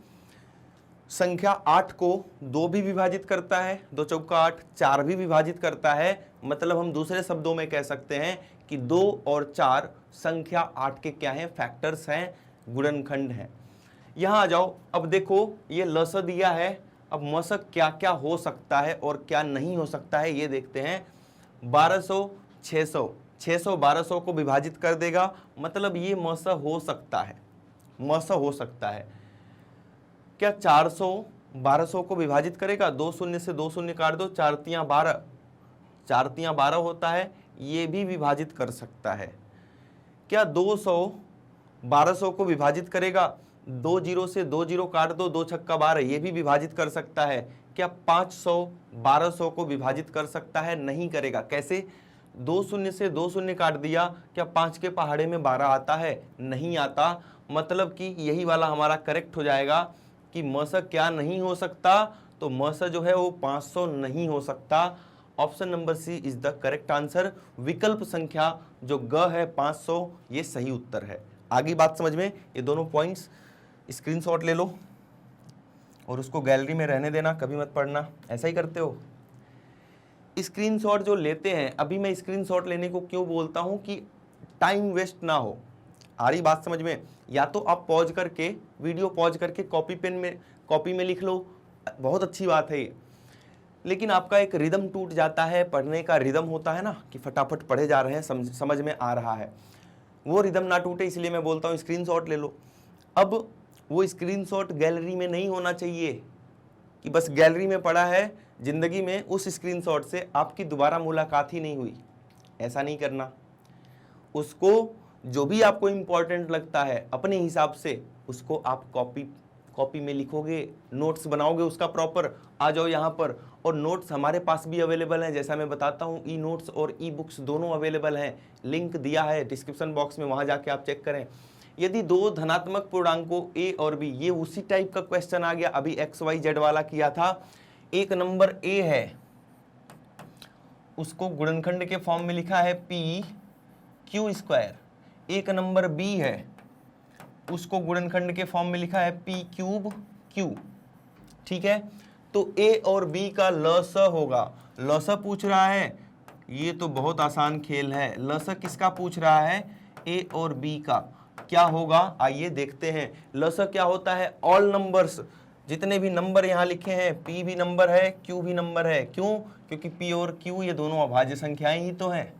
संख्या 8 को 2 भी विभाजित करता है, 2 चौका 8, 4 भी विभाजित करता है। मतलब हम दूसरे शब्दों में कह सकते हैं कि 2 और 4 संख्या 8 के क्या हैं, फैक्टर्स हैं, गुणनखंड हैं। यहां आ जाओ, अब देखो ये लस दिया है, अब मस क्या क्या हो सकता है और क्या नहीं हो सकता है ये देखते हैं। 1200 600, 600 1200 को विभाजित कर देगा, मतलब ये मस हो सकता है, मस हो सकता है। क्या 400 1200 को विभाजित करेगा, 2 शून्य से 2 शून्य काट दो, 4 तियां 12, 4 तियां 12 होता है, ये भी विभाजित कर सकता है। क्या 200 1200 को विभाजित करेगा, 2 जीरो से 2 जीरो काट दो, 2 छक्का 12, ये भी विभाजित कर सकता है। क्या 500 1200 को विभाजित कर सकता है, नहीं करेगा। कैसे, 2 शून्य से 2 शून्य काट दिया, क्या 5 के पहाड़े में 12 आता है, नहीं आता। मतलब कि यही वाला हमारा करेक्ट हो जाएगा कि मस क्या नहीं हो सकता, तो मस जो है वो 500 नहीं हो सकता। Option number C is the correct answer. विकल्प संख्या जो ग है 500, ये सही उत्तर है। आगे बात समझ में, ये दोनों पॉइंट्स स्क्रीनशॉट ले लो और उसको गैलरी में रहने देना, कभी मत पढ़ना। ऐसा ही करते हो स्क्रीनशॉट जो लेते हैं। अभी मैं स्क्रीनशॉट लेने को क्यों बोलता हूं कि टाइम वेस्ट ना हो। आ रही बात समझ में? या तो आप पॉज करके, वीडियो पॉज करके कॉपी में लिख लो, बहुत अच्छी बात है ये। लेकिन आपका एक रिदम टूट जाता है, पढ़ने का रिदम होता है ना कि फटाफट पढ़े जा रहे हैं, समझ में आ रहा है, वो रिदम ना टूटे, इसलिए मैं बोलता हूँ स्क्रीनशॉट ले लो। अब वो स्क्रीनशॉट गैलरी में नहीं होना चाहिए कि बस गैलरी में पड़ा है, जिंदगी में उस स्क्रीनशॉट से आपकी दोबारा मुलाकात ही नहीं हुई। ऐसा नहीं करना। उसको जो भी आपको इंपॉर्टेंट लगता है अपने हिसाब से उसको आप कॉपी में लिखोगे, नोट्स बनाओगे उसका प्रॉपर। आ जाओ यहाँ पर, और नोट्स हमारे पास भी अवेलेबल हैं, जैसा मैं बताता हूँ ई नोट्स और ई बुक्स दोनों अवेलेबल हैं। लिंक दिया है डिस्क्रिप्शन बॉक्स में, वहाँ जाके आप चेक करें। यदि 2 धनात्मक पूर्णांकों ए और बी, ये उसी टाइप का क्वेश्चन आ गया, अभी XYZ वाला किया था। एक नंबर ए है, उसको गुणनखंड के फॉर्म में लिखा है PQ²। एक नंबर बी है, उसको गुणनखंड के फॉर्म में लिखा है P3Q। ठीक है, तो ए और बी का लस होगा। लस पूछ रहा है, ये तो बहुत आसान खेल है। लस किसका पूछ रहा है? ए और बी का। क्या होगा आइए देखते हैं। लस क्या होता है? ऑल नंबर्स, जितने भी नंबर यहाँ लिखे हैं, P भी नंबर है, Q भी नंबर है। क्यों? क्योंकि P और Q ये दोनों अभाज्य संख्याएं ही तो हैं।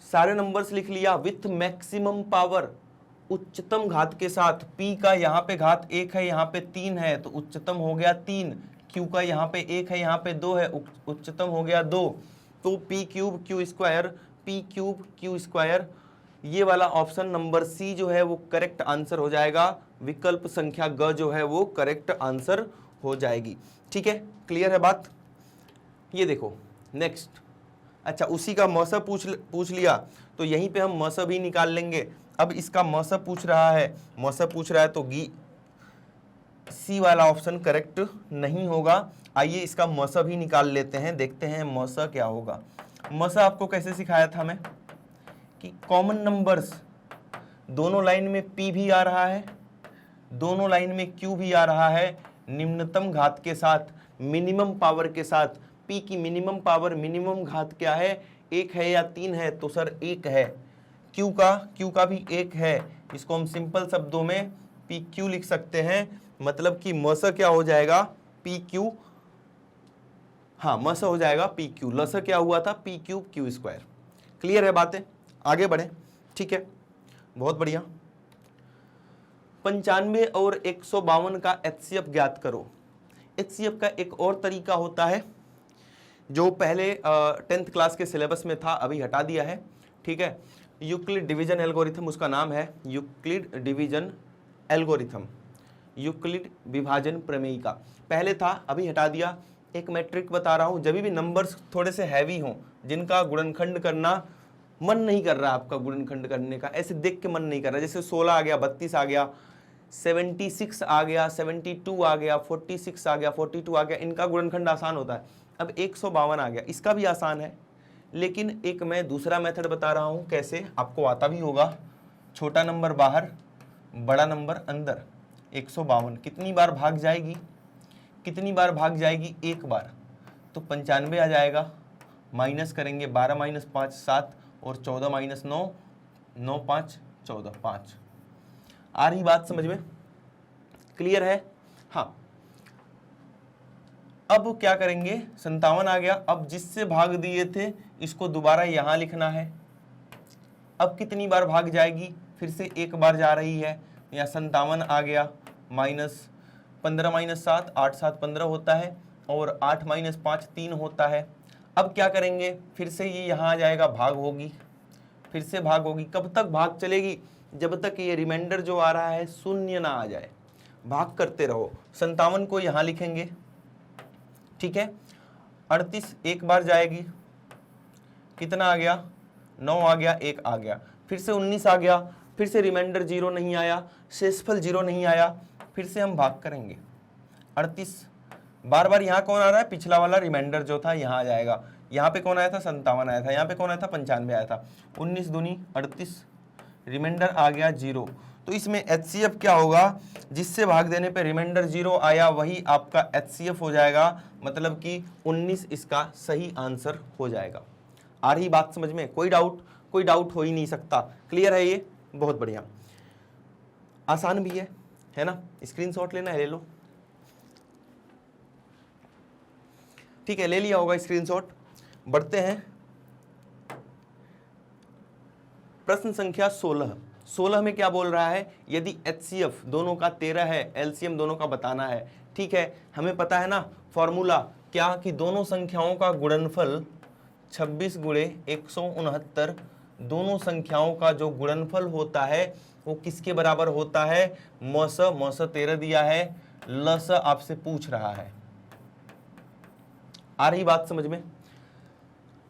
सारे नंबर्स लिख लिया विथ मैक्सिमम पावर, उच्चतम घात के साथ। P का यहाँ पे घात 1 है, यहाँ पे 3 है, तो उच्चतम हो गया 3। Q का यहाँ पे 1 है, यहाँ पे 2 है, उच्चतम हो गया 2। तो P³ Q², P³ Q², ये वाला ऑप्शन नंबर सी जो है वो करेक्ट आंसर हो जाएगा। विकल्प संख्या ग जो है वो करेक्ट आंसर हो जाएगी। ठीक है, क्लियर है बात? ये देखो नेक्स्ट। अच्छा, उसी का मस पूछ लिया, तो यहीं पे हम मस भी निकाल लेंगे। अब इसका मस पूछ रहा है, तो सी वाला ऑप्शन करेक्ट नहीं होगा। आइए इसका मस भी निकाल लेते हैं, देखते हैं मस क्या होगा। मस आपको कैसे सिखाया था मैं कि कॉमन नंबर्स, दोनों लाइन में P भी आ रहा है, दोनों लाइन में Q भी आ रहा है, निम्नतम घात के साथ, मिनिमम पावर के साथ p की मिनिमम पावर, मिनिमम घात क्या है, 1 है या 3 है, तो सर 1 है। q का भी 1 है, इसको हम सिंपल शब्दों में pq लिख सकते हैं, मतलब कि मस क्या हो जाएगा, pq, हाँ मस हो जाएगा pq, लस क्या हुआ था, p cube q square. Clear है बातें, आगे बढ़े, ठीक है, बहुत बढ़िया। 95 और 152 का HCF ज्ञात करो। HCF का एक और तरीका होता है जो पहले 10th क्लास के सिलेबस में था, अभी हटा दिया है, ठीक है, यूक्लिड डिवीजन एल्गोरिथम उसका नाम है, यूक्लिड डिवीजन एल्गोरिथम, यूक्लिड विभाजन प्रमेयिका। पहले था, अभी हटा दिया। एक मैट्रिक बता रहा हूं, जब भी नंबर्स थोड़े से हैवी हों, जिनका गुणनखंड करना मन नहीं कर रहा, आपका गुणनखंड करने का ऐसे देख के मन नहीं कर रहा, जैसे 16 आ गया, 32 आ गया, 76 आ गया, 72 आ गया, 46 आ गया, 42 आ गया, इनका गुणनखंड आसान होता है। अब 152 आ गया, इसका भी आसान है, लेकिन एक मैं दूसरा मेथड बता रहा हूं, कैसे, आपको आता भी होगा। छोटा नंबर बाहर, बड़ा नंबर अंदर। 152 कितनी बार भाग जाएगी, कितनी बार भाग जाएगी, एक बार, तो 95 आ जाएगा। माइनस करेंगे, 12 माइनस 5 7, और 14 माइनस 9 9 5 14 5। आ रही बात समझ में, क्लियर है? हाँ, अब क्या करेंगे, 57 आ गया, अब जिससे भाग दिए थे इसको दोबारा यहां लिखना है। अब कितनी बार भाग जाएगी, फिर से एक बार जा रही है, या 57 आ गया, माइनस 15 माइनस 7 8 7 15 होता है, और 8 माइनस 5 3 होता है। अब क्या करेंगे, फिर से ये यहाँ आ जाएगा, भाग होगी, फिर से भाग होगी। कब तक भाग चलेगी, जब तक ये रिमाइंडर जो आ रहा है शून्य ना आ जाए, भाग करते रहो। 57 को यहाँ लिखेंगे, ठीक है। 38 एक बार जाएगी, कितना आ गया, 9 आ गया, 1 आ गया, फिर से 19 आ गया, फिर से रिमाइंडर 0 नहीं आया, शेषफल 0 नहीं आया, फिर से हम भाग करेंगे। 38 बार बार यहाँ कौन आ रहा है, पिछला वाला रिमाइंडर जो था यहाँ आ जाएगा। यहाँ पे कौन आया था, 57 आया था, यहाँ पे कौन आया था, 95 आया था। 19 दूनी 38, रिमाइंडर आ गया 0। तो इसमें HCF क्या होगा, जिससे भाग देने पे रिमाइंडर 0 आया वही आपका HCF हो जाएगा, मतलब कि 19 इसका सही आंसर हो जाएगा। आ रही बात समझ में, कोई डाउट हो ही नहीं सकता। क्लियर है ये, बहुत बढ़िया, आसान भी है ना। स्क्रीनशॉट लेना है, ले लो, ठीक है, ले लिया होगा स्क्रीनशॉट। बढ़ते हैं, प्रश्न संख्या 16 में क्या बोल रहा है, यदि HCF दोनों का 13 है, LCM दोनों का बताना है। ठीक है, हमें पता है ना फॉर्मूला क्या, कि दोनों संख्याओं का गुणनफल 26 गुणे 169, दोनों संख्याओं का जो गुणनफल होता है वो किसके बराबर होता है, मस 13 दिया है, लस आपसे पूछ रहा है। आ रही बात समझ में।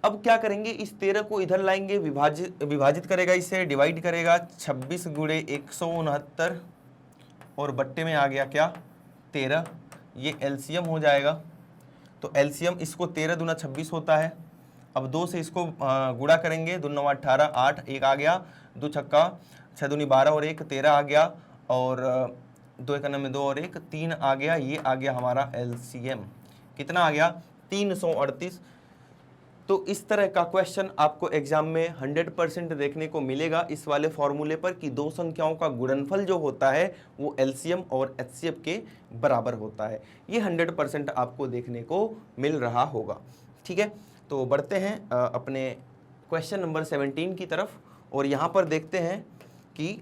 अब क्या करेंगे, इस 13 को इधर लाएंगे, विभाजित करेगा, इसे डिवाइड करेगा, 26 गुणे 169, और बट्टे में आ गया क्या, 13, ये LCM हो जाएगा। तो LCM इसको 13 दूना 26 होता है। अब 2 से इसको गुणा करेंगे, 2 9 18, 8 1 आ गया, 2 छक्का 6 दूनी 12 और 1 13 आ गया, और 2 1 में 2 और 1 3 आ गया। ये आ गया हमारा LCM, कितना आ गया, 338। तो इस तरह का क्वेश्चन आपको एग्जाम में 100% देखने को मिलेगा इस वाले फॉर्मूले पर, कि दो संख्याओं का गुणनफल जो होता है वो LCM और HCF के बराबर होता है। ये 100% आपको देखने को मिल रहा होगा। ठीक है, तो बढ़ते हैं अपने क्वेश्चन नंबर 17 की तरफ, और यहाँ पर देखते हैं कि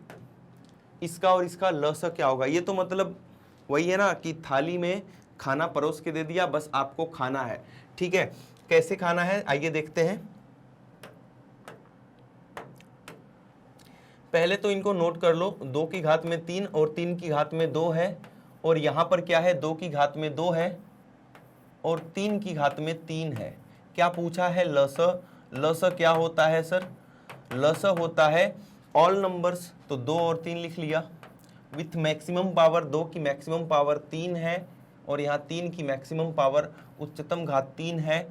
इसका और इसका लस क्या होगा। ये तो मतलब वही है ना, कि थाली में खाना परोस के दे दिया, बस आपको खाना है। ठीक है, कैसे खाना है आइए देखते हैं। पहले तो इनको नोट कर लो, 2 की घात में 3 और 3 की घात में 2 है, और यहां पर क्या है, 2 की घात में 2 है और 3 की घात में 3 है। क्या पूछा है, लस। लस क्या होता है सर, लस होता है ऑल नंबर्स, तो 2 और 3 लिख लिया, विथ मैक्सिमम पावर, 2 की मैक्सिमम पावर 3 है, और यहाँ 3 की मैक्सिमम पावर उच्चतम घात 3 है।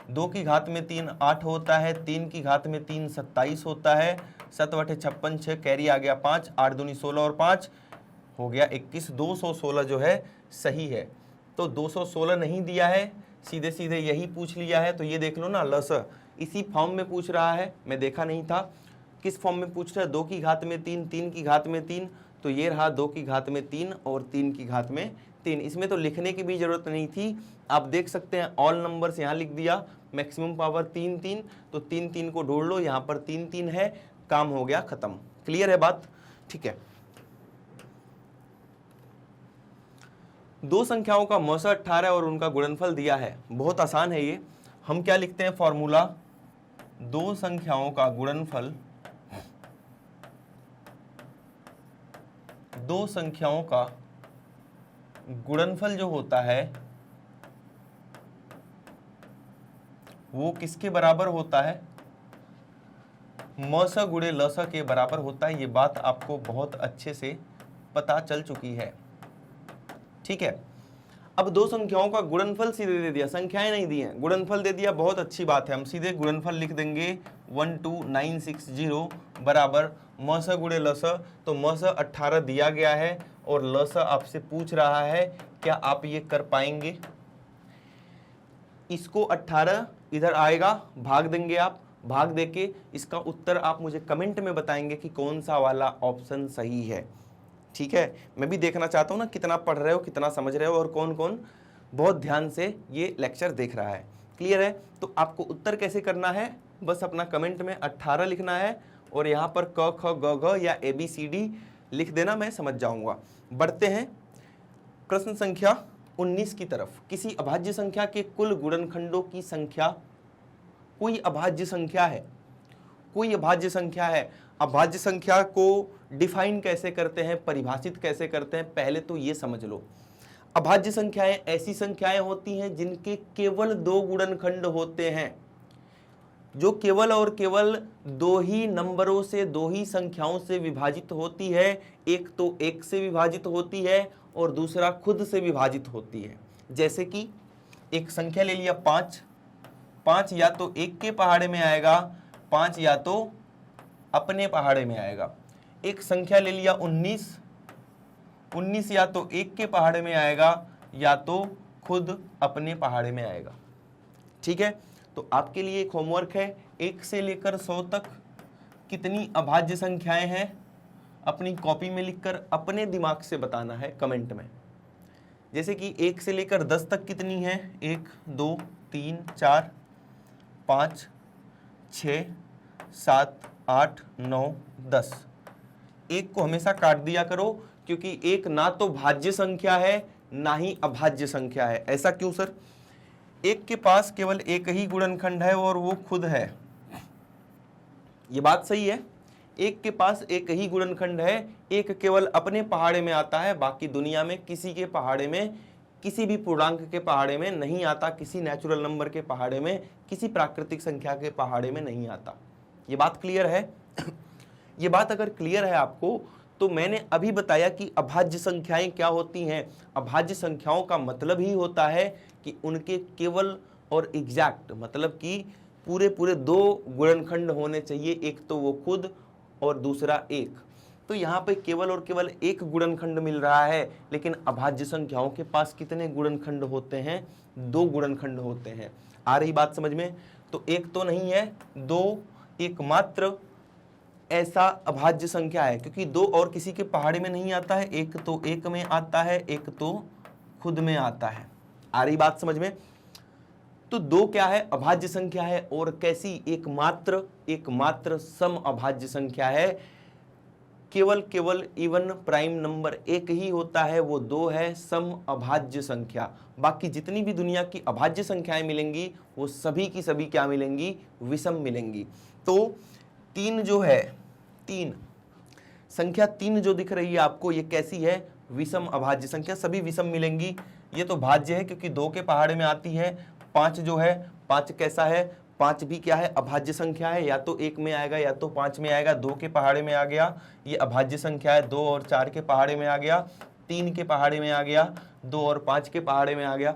2 की घात में 3 8 होता है, 3 की घात में 3 27 होता है, 7 बटे 56 6, कैरी आ गया 5, 8 दूनी 16 और 5 हो गया 21। 216 जो है सही है। तो 216 नहीं दिया है, सीधे सीधे यही पूछ लिया है। तो ये देख लो ना, लस इसी फॉर्म में पूछ रहा है, मैं देखा नहीं था किस फॉर्म में पूछ रहा है, 2 की घात में 3, 3 की घात में 3, तो ये रहा 2 की घात में 3 और 3 की घात में 3। इसमें तो लिखने की भी जरूरत नहीं थी, आप देख सकते हैं ऑल नंबर्स यहाँ लिख दिया, मैक्सिमम पावर 3 3, तो 3 3 को ढूंढ लो, यहाँ पर 3 3 है, काम हो गया खत्म। क्लियर है बात? ठीक है। दो संख्याओं का मौसा 18 और उनका गुणनफल दिया है। बहुत आसान है ये, हम क्या लिखते हैं फॉर्मूला, दो संख्याओं का गुणनफल, दो संख्याओं का गुणनफल जो होता है वो किसके बराबर होता है, मौसा गुणे लसा के बराबर होता है। ये बात आपको बहुत अच्छे से पता चल चुकी है। ठीक है, अब दो संख्याओं का गुणनफल सीधे दे दिया, संख्याएं नहीं दी हैं, गुणनफल दे दिया, बहुत अच्छी बात है। हम सीधे गुणनफल लिख देंगे 12960 बराबर मौसा गुणे लसा। तो मौसा 18 दिया गया है और लसा आपसे पूछ रहा है, क्या आप ये कर पाएंगे? इसको 18 इधर आएगा, भाग देंगे आप, भाग देके इसका उत्तर आप मुझे कमेंट में बताएंगे कि कौन सा वाला ऑप्शन सही है। ठीक है, मैं भी देखना चाहता हूं ना कितना पढ़ रहे हो, कितना समझ रहे हो और कौन कौन बहुत ध्यान से ये लेक्चर देख रहा है। क्लियर है? तो आपको उत्तर कैसे करना है, बस अपना कमेंट में 18 लिखना है और यहाँ पर क ख ग घ या ABCD लिख देना, मैं समझ जाऊंगा। बढ़ते हैं प्रश्न संख्या 19 की तरफ। किसी अभाज्य संख्या के कुल गुणनखंडों की संख्या, कोई अभाज्य संख्या है, कोई अभाज्य संख्या है। अभाज्य संख्या को डिफाइन कैसे करते हैं, परिभाषित कैसे करते हैं, पहले तो ये समझ लो। अभाज्य संख्याएं ऐसी संख्याएं होती हैं जिनके केवल 2 गुणनखंड होते हैं, जो केवल और केवल 2 ही नंबरों से, 2 ही संख्याओं से विभाजित होती है। एक तो 1 से विभाजित होती है और दूसरा खुद से विभाजित होती है। जैसे कि एक संख्या ले लिया 5, 5 या तो 1 के पहाड़े में आएगा, 5 या तो अपने पहाड़े में आएगा। एक संख्या ले लिया 19, 19 या तो 1 के पहाड़े में आएगा या तो खुद अपने पहाड़े में आएगा। ठीक है, तो आपके लिए एक होमवर्क है, 1 से लेकर 100 तक कितनी अभाज्य संख्याएं हैं अपनी कॉपी में लिखकर अपने दिमाग से बताना है कमेंट में। जैसे कि 1 से लेकर 10 तक कितनी है, 1 2 3 4 5 6 7 8 9 10। 1 को हमेशा काट दिया करो, क्योंकि 1 ना तो भाज्य संख्या है ना ही अभाज्य संख्या है। ऐसा क्यों सर? 1 के पास केवल एक ही गुणनखंड है और वो खुद है। ये बात सही है, 1 के पास एक ही गुणनखंड है, 1 केवल अपने पहाड़े में आता है, बाकी दुनिया में किसी के पहाड़े में, किसी भी पूर्णांक के पहाड़े में नहीं आता, किसी नेचुरल नंबर के पहाड़े में, किसी प्राकृतिक संख्या के पहाड़े में नहीं आता। ये बात क्लियर है? ये बात अगर क्लियर है आपको, तो मैंने अभी बताया कि अभाज्य संख्याएं क्या होती हैं। अभाज्य संख्याओं का मतलब ही होता है कि उनके केवल और एग्जैक्ट, मतलब कि पूरे 2 गुणनखंड होने चाहिए, एक तो वो खुद और दूसरा 1। तो यहाँ पे केवल और केवल 1 गुणनखंड मिल रहा है, लेकिन अभाज्य संख्याओं के पास कितने गुणनखंड होते हैं? 2 गुणनखंड होते हैं। आ रही बात समझ में? तो 1 तो नहीं है, 2 एकमात्र ऐसा अभाज्य संख्या है, क्योंकि 2 और किसी के पहाड़े में नहीं आता है, 1 तो 1 में आता है, 1 तो खुद में आता है। आ रही बात समझ में? तो 2 क्या है? अभाज्य संख्या है। और कैसी? एकमात्र सम अभाज्य संख्या है। केवल इवन प्राइम नंबर 1 ही होता है, वो 2 है, सम अभाज्य संख्या। बाकी जितनी भी दुनिया की अभाज्य संख्याएं मिलेंगी वो सभी की सभी क्या मिलेंगी? विषम मिलेंगी। तो 3 जो है, 3 संख्या 3 जो दिख रही है आपको, ये कैसी है? विषम अभाज्य संख्या, सभी विषम मिलेंगी। ये तो भाज्य है क्योंकि 2 के पहाड़े में आती है। 5 जो है, 5 कैसा है? 5 भी क्या है? अभाज्य संख्या है, या तो 1 में आएगा या तो 5 में आएगा। 2 के पहाड़े में आ गया, ये अभाज्य संख्या है। 2 और 4 के पहाड़े में आ गया, 3 के पहाड़े में आ गया, 2 और 5 के पहाड़े में आ गया।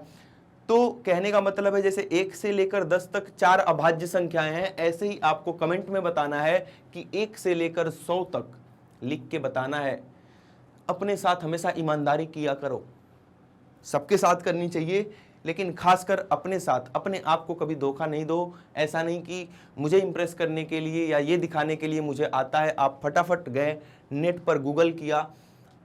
तो कहने का मतलब है जैसे 1 से लेकर 10 तक 4 अभाज्य संख्याएं हैं, ऐसे ही आपको कमेंट में बताना है कि 1 से लेकर 100 तक लिख के बताना है। अपने साथ हमेशा ईमानदारी किया करो, सबके साथ करनी चाहिए। लेकिन खासकर अपने साथ अपने आप को कभी धोखा नहीं दो। ऐसा नहीं कि मुझे इंप्रेस करने के लिए या ये दिखाने के लिए मुझे आता है, आप फटाफट गए नेट पर गूगल किया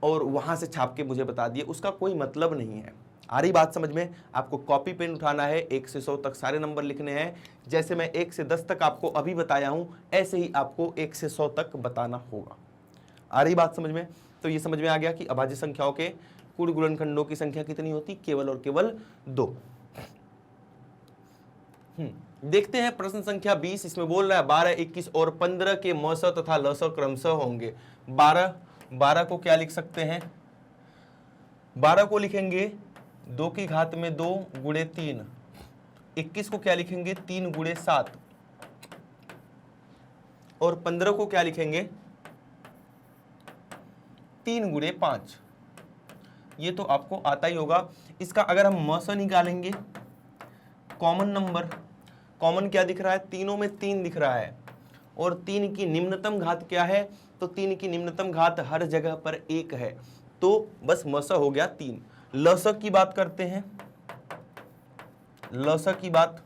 और वहाँ से छाप के मुझे बता दिए, उसका कोई मतलब नहीं है। आ रही बात समझ में? आपको कॉपी पेन उठाना है, 1 से 100 तक सारे नंबर लिखने हैं। जैसे मैं 1 से 10 तक आपको अभी बताया हूँ, ऐसे ही आपको 1 से 100 तक बताना होगा। आ रही बात समझ में? तो ये समझ में आ गया कि अभाज्य संख्याओं के कुल गुणनखंडों की संख्या कितनी होती? केवल और केवल 2। देखते हैं प्रश्न संख्या 20। इसमें बोल रहा है 12, 21 और 15 के मस तथा लस क्रमशः होंगे। 12 को क्या लिख सकते हैं? 12 को लिखेंगे 2 की घात में 2 गुणे 3। 21 को क्या लिखेंगे? 3 गुणे 7। और 15 को क्या लिखेंगे? 3 गुणे 5। ये तो आपको आता ही होगा। इसका अगर हम मस निकालेंगे, कॉमन नंबर, कॉमन क्या दिख रहा है? तीनों में 3 दिख रहा है और 3 की निम्नतम घात क्या है? तो 3 की निम्नतम घात हर जगह पर 1 है, तो बस मस हो गया 3। लस की बात करते हैं। लस की बात,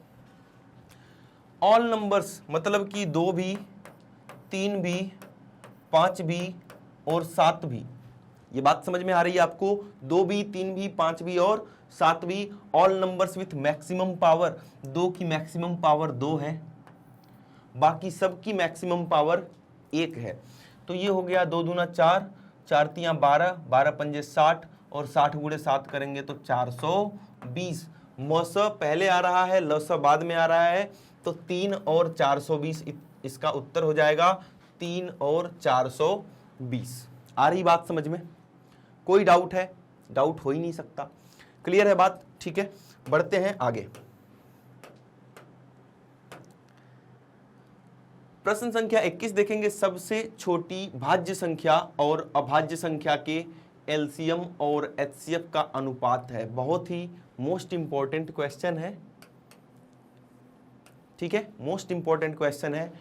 ऑल नंबर्स मतलब कि 2 भी, 3 भी, 5 भी और 7 भी। ये बात समझ में आ रही है आपको? 2 भी, 3 भी, 5 भी और 7 भी, all numbers with maximum power. 2 की मैक्सिमम पावर 2 है, बाकी सब की मैक्सिमम पावर 1 है। तो ये हो गया 2 दूना 4, 4 तियां 12, 12 पंजे 60 और 60 गुणे 7 करेंगे तो 420। मस पहले आ रहा है, लस बाद में आ रहा है, तो 3 और 420 इसका उत्तर हो जाएगा। 3 और 420। आ रही बात समझ में? कोई डाउट है? डाउट हो ही नहीं सकता। क्लियर है बात? ठीक है, बढ़ते हैं आगे। प्रश्न संख्या 21 देखेंगे। सबसे छोटी भाज्य संख्या और अभाज्य संख्या के एलसीएम और एचसीएफ का अनुपात है। बहुत ही मोस्ट इंपॉर्टेंट क्वेश्चन है। ठीक है, मोस्ट इंपॉर्टेंट क्वेश्चन है।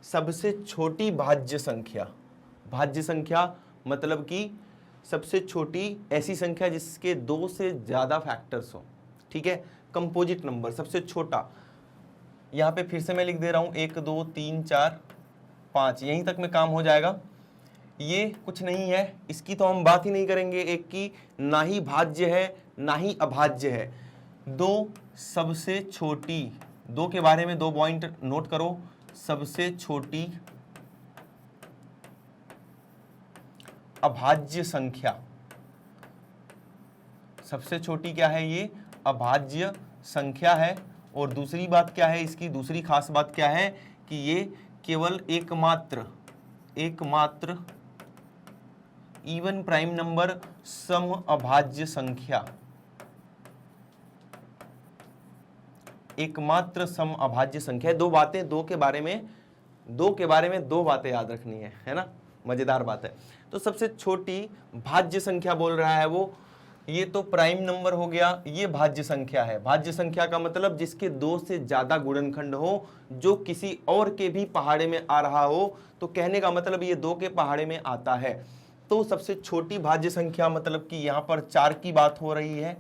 सबसे छोटी भाज्य संख्या, भाज्य संख्या मतलब कि सबसे छोटी ऐसी संख्या जिसके 2 से ज्यादा फैक्टर्स हो। ठीक है, कंपोजिट नंबर सबसे छोटा। यहां पे फिर से मैं लिख दे रहा हूं 1 2 3 4 5, यहीं तक में काम हो जाएगा। ये कुछ नहीं है, इसकी तो हम बात ही नहीं करेंगे। एक की ना ही भाज्य है ना ही अभाज्य है। 2 सबसे छोटी, 2 के बारे में 2 पॉइंट नोट करो। सबसे छोटी अभाज्य संख्या, सबसे छोटी क्या है? ये अभाज्य संख्या है। और दूसरी बात क्या है इसकी? दूसरी खास बात क्या है कि ये केवल एकमात्र इवन प्राइम नंबर सम अभाज्य संख्या, एकमात्र सम अभाज्य संख्या है। 2 बातें, 2 के बारे में 2 बातें याद रखनी है ना? मजेदार बात है। तो सबसे छोटी भाज्य संख्या बोल रहा है वो, ये तो प्राइम नंबर हो गया, ये भाज्य संख्या है। भाज्य संख्या का मतलब जिसके 2 से ज्यादा गुणनखंड हो, जो किसी और के भी पहाड़े में आ रहा हो। तो कहने का मतलब ये 2 के पहाड़े में आता है। तो सबसे छोटी भाज्य संख्या मतलब कि यहाँ पर 4 की बात हो रही है।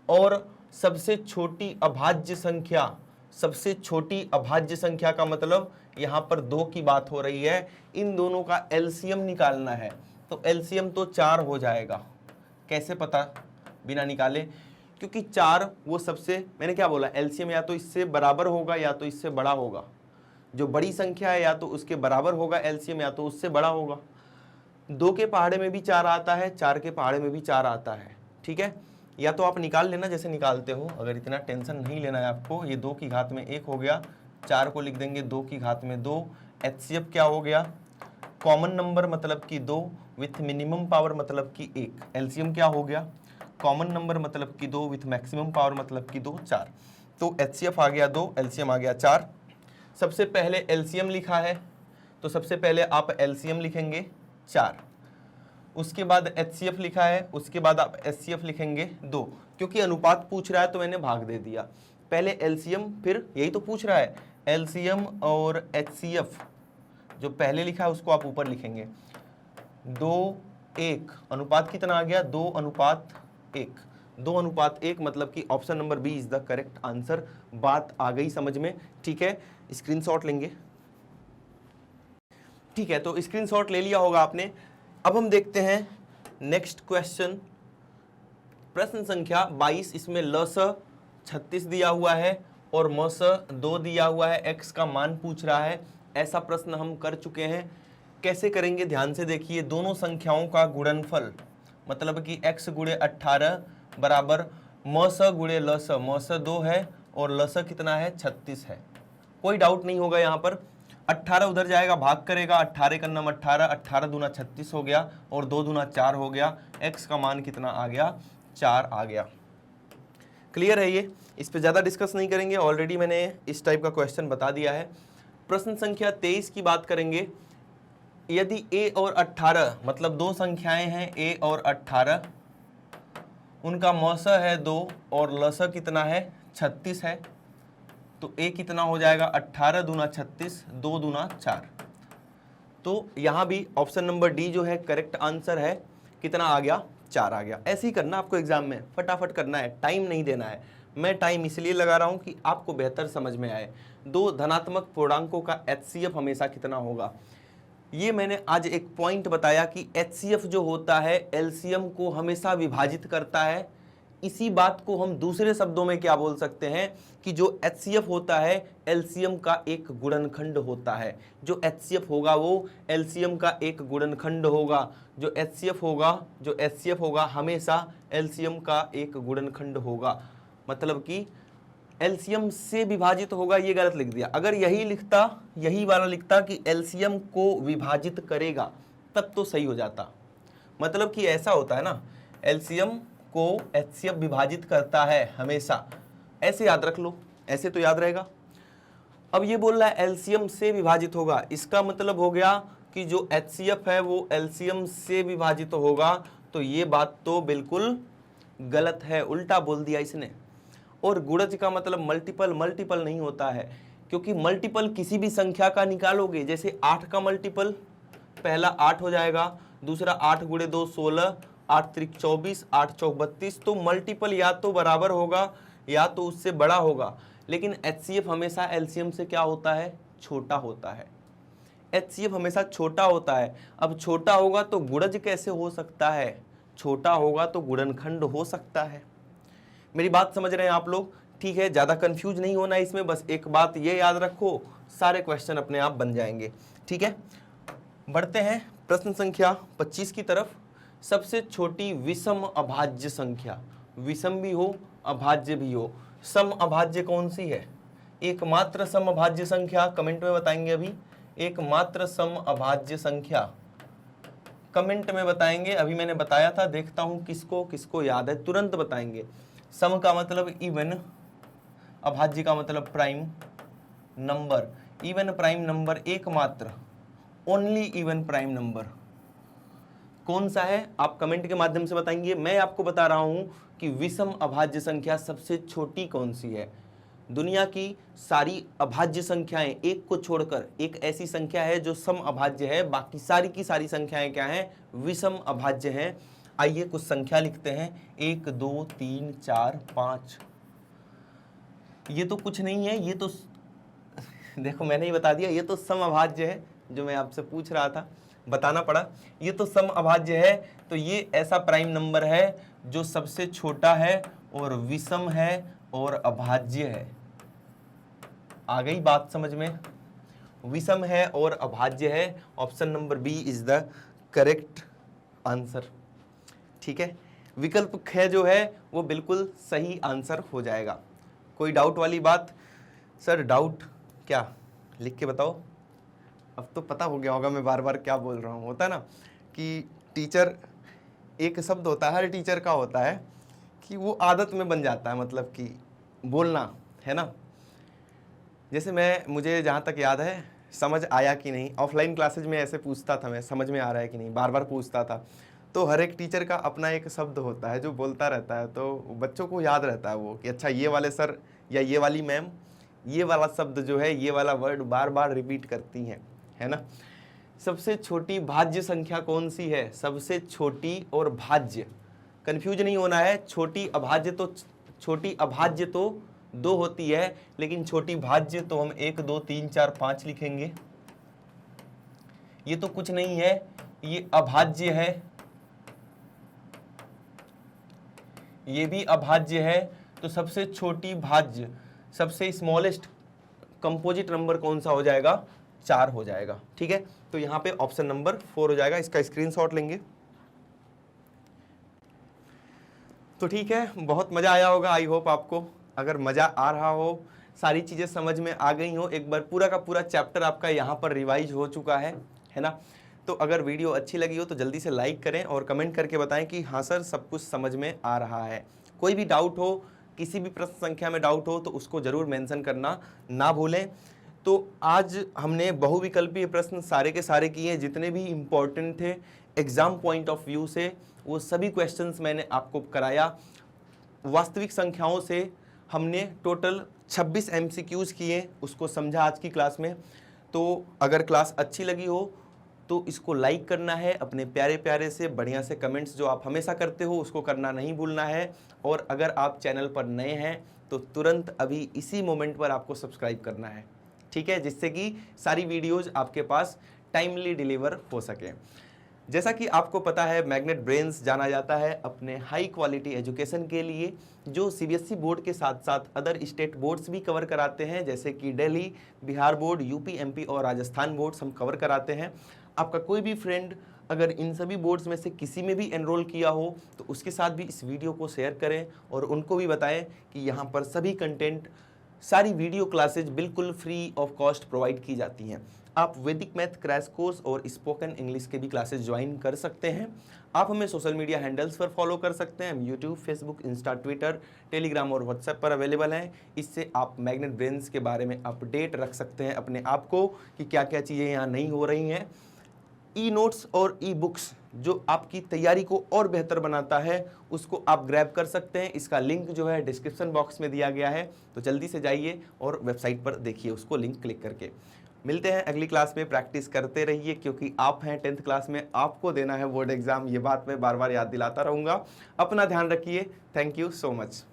और सबसे छोटी अभाज्य संख्या, सबसे छोटी अभाज्य संख्या का मतलब यहाँ पर 2 की बात हो रही है। इन दोनों का एलसीएम निकालना है, तो एलसीएम तो 4 हो जाएगा। कैसे पता बिना निकाले? क्योंकि 4 वो सबसे, मैंने क्या बोला, एलसीएम या तो इससे बराबर होगा या तो इससे बड़ा होगा। जो बड़ी संख्या है या तो उसके बराबर होगा एलसीएम या तो उससे बड़ा होगा। 2 के पहाड़े में भी 4 आता है, 4 के पहाड़े में भी 4 आता है। ठीक है, या तो आप निकाल लेना जैसे निकालते हो, अगर इतना टेंशन नहीं लेना है आपको। ये 2 की घात में 1 हो गया, 4 को लिख देंगे 2 की घात में 2। एचसीएफ क्या हो गया? कॉमन नंबर मतलब कि 2 विथ मिनिमम पावर मतलब कि 1। एलसीएम क्या हो गया? कॉमन नंबर मतलब कि 2 विथ मैक्सिमम पावर मतलब कि 2, 4। तो एचसीएफ आ गया 2, एलसीएम आ गया 4। सबसे पहले एलसीएम लिखा है, तो सबसे पहले आप एलसीएम लिखेंगे 4। उसके बाद एचसीएफ लिखा है, उसके बाद आप एचसीएफ लिखेंगे 2। क्योंकि अनुपात पूछ रहा है तो मैंने भाग दे दिया। पहले एलसीएम, फिर यही तो पूछ रहा है, एलसीएम और एचसीएफ। जो पहले लिखा है उसको आप ऊपर लिखेंगे। 2 1, अनुपात कितना आ गया? 2 अनुपात 1। 2:1, मतलब कि option number B is the correct answer. बात आ गई समझ में? ठीक है, स्क्रीनशॉट लेंगे। ठीक है, तो स्क्रीनशॉट ले लिया होगा आपने। अब हम देखते हैं नेक्स्ट क्वेश्चन, प्रश्न संख्या 22। इसमें लस 36 दिया हुआ है और मस 2 दिया हुआ है, एक्स का मान पूछ रहा है। ऐसा प्रश्न हम कर चुके हैं। कैसे करेंगे ध्यान से देखिए। दोनों संख्याओं का गुणनफल, मतलब कि x गुणे 18 बराबर मस गुणे लस, मस 2 है और लस कितना है 36 है। कोई डाउट नहीं होगा यहाँ पर। 18 उधर जाएगा, भाग करेगा, 18 का नाम 18, 18 दूना 36 हो गया और 2 दूना 4 हो गया। x का मान कितना आ गया? 4 आ गया। क्लियर है ये? इस पे ज़्यादा डिस्कस नहीं करेंगे, ऑलरेडी मैंने इस टाइप का क्वेश्चन बता दिया है। प्रश्न संख्या 23 की बात करेंगे। यदि a और 18, मतलब दो संख्याएं हैं a और 18, उनका मौस है 2 और लस कितना है 36 है, तो a कितना हो जाएगा? 18 दूना 36, 2 दूना 4। तो यहाँ भी ऑप्शन नंबर डी जो है करेक्ट आंसर है। कितना आ गया? 4 आ गया। ऐसे ही करना आपको एग्जाम में, फटाफट करना है, टाइम नहीं देना है। मैं टाइम इसलिए लगा रहा हूँ कि आपको बेहतर समझ में आए। दो धनात्मक पूर्णांकों का HCF हमेशा कितना होगा, ये मैंने आज एक पॉइंट बताया कि HCF जो होता है LCM को हमेशा विभाजित करता है। इसी बात को हम दूसरे शब्दों में क्या बोल सकते हैं कि जो HCF होता है LCM का एक गुणनखंड होता है। जो HCF होगा वो LCM का एक गुणनखंड होगा। जो HCF होगा हमेशा LCM का एक गुणनखंड होगा। मतलब कि LCM से विभाजित होगा, ये गलत लिख दिया। अगर यही वाला लिखता कि LCM को विभाजित करेगा, तब तो सही हो जाता। मतलब कि ऐसा होता है ना, LCM को HCF विभाजित करता है हमेशा। ऐसे याद रख लो, ऐसे तो याद रहेगा। अब ये बोल रहा है LCM से विभाजित होगा, इसका मतलब हो गया कि जो HCF है वो LCM से विभाजित होगा। तो ये बात तो बिल्कुल गलत है, उल्टा बोल दिया इसने। और गुणज का मतलब मल्टीपल नहीं होता है, क्योंकि मल्टीपल किसी भी संख्या का निकालोगे। जैसे 8 का मल्टीपल, पहला 8 हो जाएगा, दूसरा 8 गुणे 2 16, 8 त्रिक 24, 8 चौक 32। तो मल्टीपल या तो बराबर होगा या तो उससे बड़ा होगा। लेकिन HCF हमेशा LCM से क्या होता है? छोटा होता है। HCF हमेशा छोटा होता है। अब छोटा होगा तो गुणज कैसे हो सकता है? छोटा होगा तो गुणनखंड हो सकता है। मेरी बात समझ रहे हैं आप लोग? ठीक है, ज़्यादा कंफ्यूज नहीं होना इसमें, बस एक बात ये याद रखो, सारे क्वेश्चन अपने आप बन जाएंगे। ठीक है, बढ़ते हैं प्रश्न संख्या 25 की तरफ। सबसे छोटी विषम अभाज्य संख्या, विषम भी हो अभाज्य भी हो, सम अभाज्य कौन सी है? एकमात्र सम अभाज्य संख्या कमेंट में बताएंगे। अभी एकमात्र सम अभाज्य संख्या कमेंट में बताएंगे। अभी मैंने बताया था, देखता हूं किसको किसको याद है, तुरंत बताएंगे। सम का मतलब इवन, अभाज्य का मतलब prime number. Even prime number एकमात्र, ओनली इवन प्राइम नंबर कौन सा है? आप कमेंट के माध्यम से बताएंगे। मैं आपको बता रहा हूं कि विषम अभाज्य संख्या सबसे छोटी कौन सी है। दुनिया की सारी अभाज्य संख्याएं एक को छोड़कर एक ऐसी संख्या है जो सम अभाज्य है, बाकी सारी की सारी संख्याएं क्या हैं? विषम अभाज्य हैं। आइए कुछ संख्या लिखते हैं, 1 2 3 4 5। ये तो कुछ नहीं है, ये तो देखो मैंने ही बता दिया, ये तो सम अभाज्य है। जो मैं आपसे पूछ रहा था, बताना पड़ा, ये तो सम अभाज्य है। तो ये ऐसा प्राइम नंबर है जो सबसे छोटा है और विषम है और अभाज्य है। आ गई बात समझ में? विषम है और अभाज्य है। Option number B is the correct answer. ठीक है, विकल्प ख जो है वो बिल्कुल सही आंसर हो जाएगा। कोई डाउट वाली बात? सर डाउट क्या, लिख के बताओ। अब तो पता हो गया होगा मैं बार बार क्या बोल रहा हूँ। होता है ना कि टीचर, एक शब्द होता है हर टीचर का होता है कि वो आदत में बन जाता है, मतलब कि बोलना, है ना। जैसे मुझे जहाँ तक याद है, समझ आया कि नहीं, ऑफलाइन क्लासेज में ऐसे पूछता था मैं, समझ में आ रहा है कि नहीं, बार बार पूछता था। तो हर एक टीचर का अपना एक शब्द होता है जो बोलता रहता है, तो बच्चों को याद रहता है वो कि अच्छा ये वाले सर या ये वाली मैम ये वाला शब्द जो है, ये वाला वर्ड बार बार रिपीट करती हैं, है ना। सबसे छोटी भाज्य संख्या कौन सी है? सबसे छोटी और भाज्य कंफ्यूज नहीं होना है। छोटी अभाज्य तो 2 होती है, लेकिन छोटी भाज्य तो हम 1 2 3 4 5 लिखेंगे। ये तो कुछ नहीं है, ये अभाज्य है, ये भी अभाज्य है। तो सबसे छोटी भाज्य, सबसे स्मॉलेस्ट कंपोजिट नंबर कौन सा हो जाएगा? 4 हो जाएगा। ठीक है, तो यहां पे ऑप्शन नंबर 4 हो जाएगा। इसका स्क्रीनशॉट लेंगे। तो ठीक है, बहुत मजा आया होगा। आई होप आपको अगर मजा आ रहा हो, सारी चीजें समझ में आ गई हो, एक बार पूरा का पूरा चैप्टर आपका यहाँ पर रिवाइज हो चुका है ना। तो अगर वीडियो अच्छी लगी हो तो जल्दी से लाइक करें और कमेंट करके बताएं कि हाँ सर सब कुछ समझ में आ रहा है। कोई भी डाउट हो, किसी भी प्रश्न संख्या में डाउट हो तो उसको जरूर मेंशन करना ना भूलें। तो आज हमने बहुविकल्पीय प्रश्न सारे के सारे किए, जितने भी इम्पोर्टेंट थे एग्जाम पॉइंट ऑफ व्यू से, वो सभी क्वेश्चंस मैंने आपको कराया। वास्तविक संख्याओं से हमने टोटल 26 MCQs किए, उसको समझा आज की क्लास में। तो अगर क्लास अच्छी लगी हो तो इसको लाइक करना है, अपने प्यारे प्यारे से बढ़िया से कमेंट्स जो आप हमेशा करते हो उसको करना नहीं भूलना है। और अगर आप चैनल पर नए हैं तो तुरंत अभी इसी मोमेंट पर आपको सब्सक्राइब करना है, ठीक है, जिससे कि सारी वीडियोज़ आपके पास टाइमली डिलीवर हो सके। जैसा कि आपको पता है, मैग्नेट ब्रेन्स जाना जाता है अपने हाई क्वालिटी एजुकेशन के लिए, जो CBSE बोर्ड के साथ साथ अदर स्टेट बोर्ड्स भी कवर कराते हैं, जैसे कि Delhi, Bihar board, UP, MP और राजस्थान बोर्ड्स हम कवर कराते हैं। आपका कोई भी फ्रेंड अगर इन सभी बोर्ड्स में से किसी में भी एनरोल किया हो तो उसके साथ भी इस वीडियो को शेयर करें और उनको भी बताएं कि यहाँ पर सभी कंटेंट, सारी वीडियो क्लासेज बिल्कुल फ्री ऑफ कॉस्ट प्रोवाइड की जाती हैं। आप वैदिक मैथ क्रैश कोर्स और स्पोकन इंग्लिश के भी क्लासेस ज्वाइन कर सकते हैं। आप हमें सोशल मीडिया हैंडल्स पर फॉलो कर सकते हैं। हम YouTube, Facebook, Insta, Twitter, Telegram और व्हाट्सएप पर अवेलेबल हैं। इससे आप मैग्नेट ब्रेन्स के बारे में अपडेट रख सकते हैं अपने आप को कि क्या क्या चीज़ें यहाँ नहीं हो रही हैं। ई नोट्स और ई बुक्स जो आपकी तैयारी को और बेहतर बनाता है, उसको आप ग्रैब कर सकते हैं। इसका लिंक जो है डिस्क्रिप्शन बॉक्स में दिया गया है, तो जल्दी से जाइए और वेबसाइट पर देखिए उसको लिंक क्लिक करके। मिलते हैं अगली क्लास में। प्रैक्टिस करते रहिए क्योंकि आप हैं 10th क्लास में, आपको देना है बोर्ड एग्जाम। ये बात मैं बार बार याद दिलाता रहूँगा। अपना ध्यान रखिए। Thank you so much.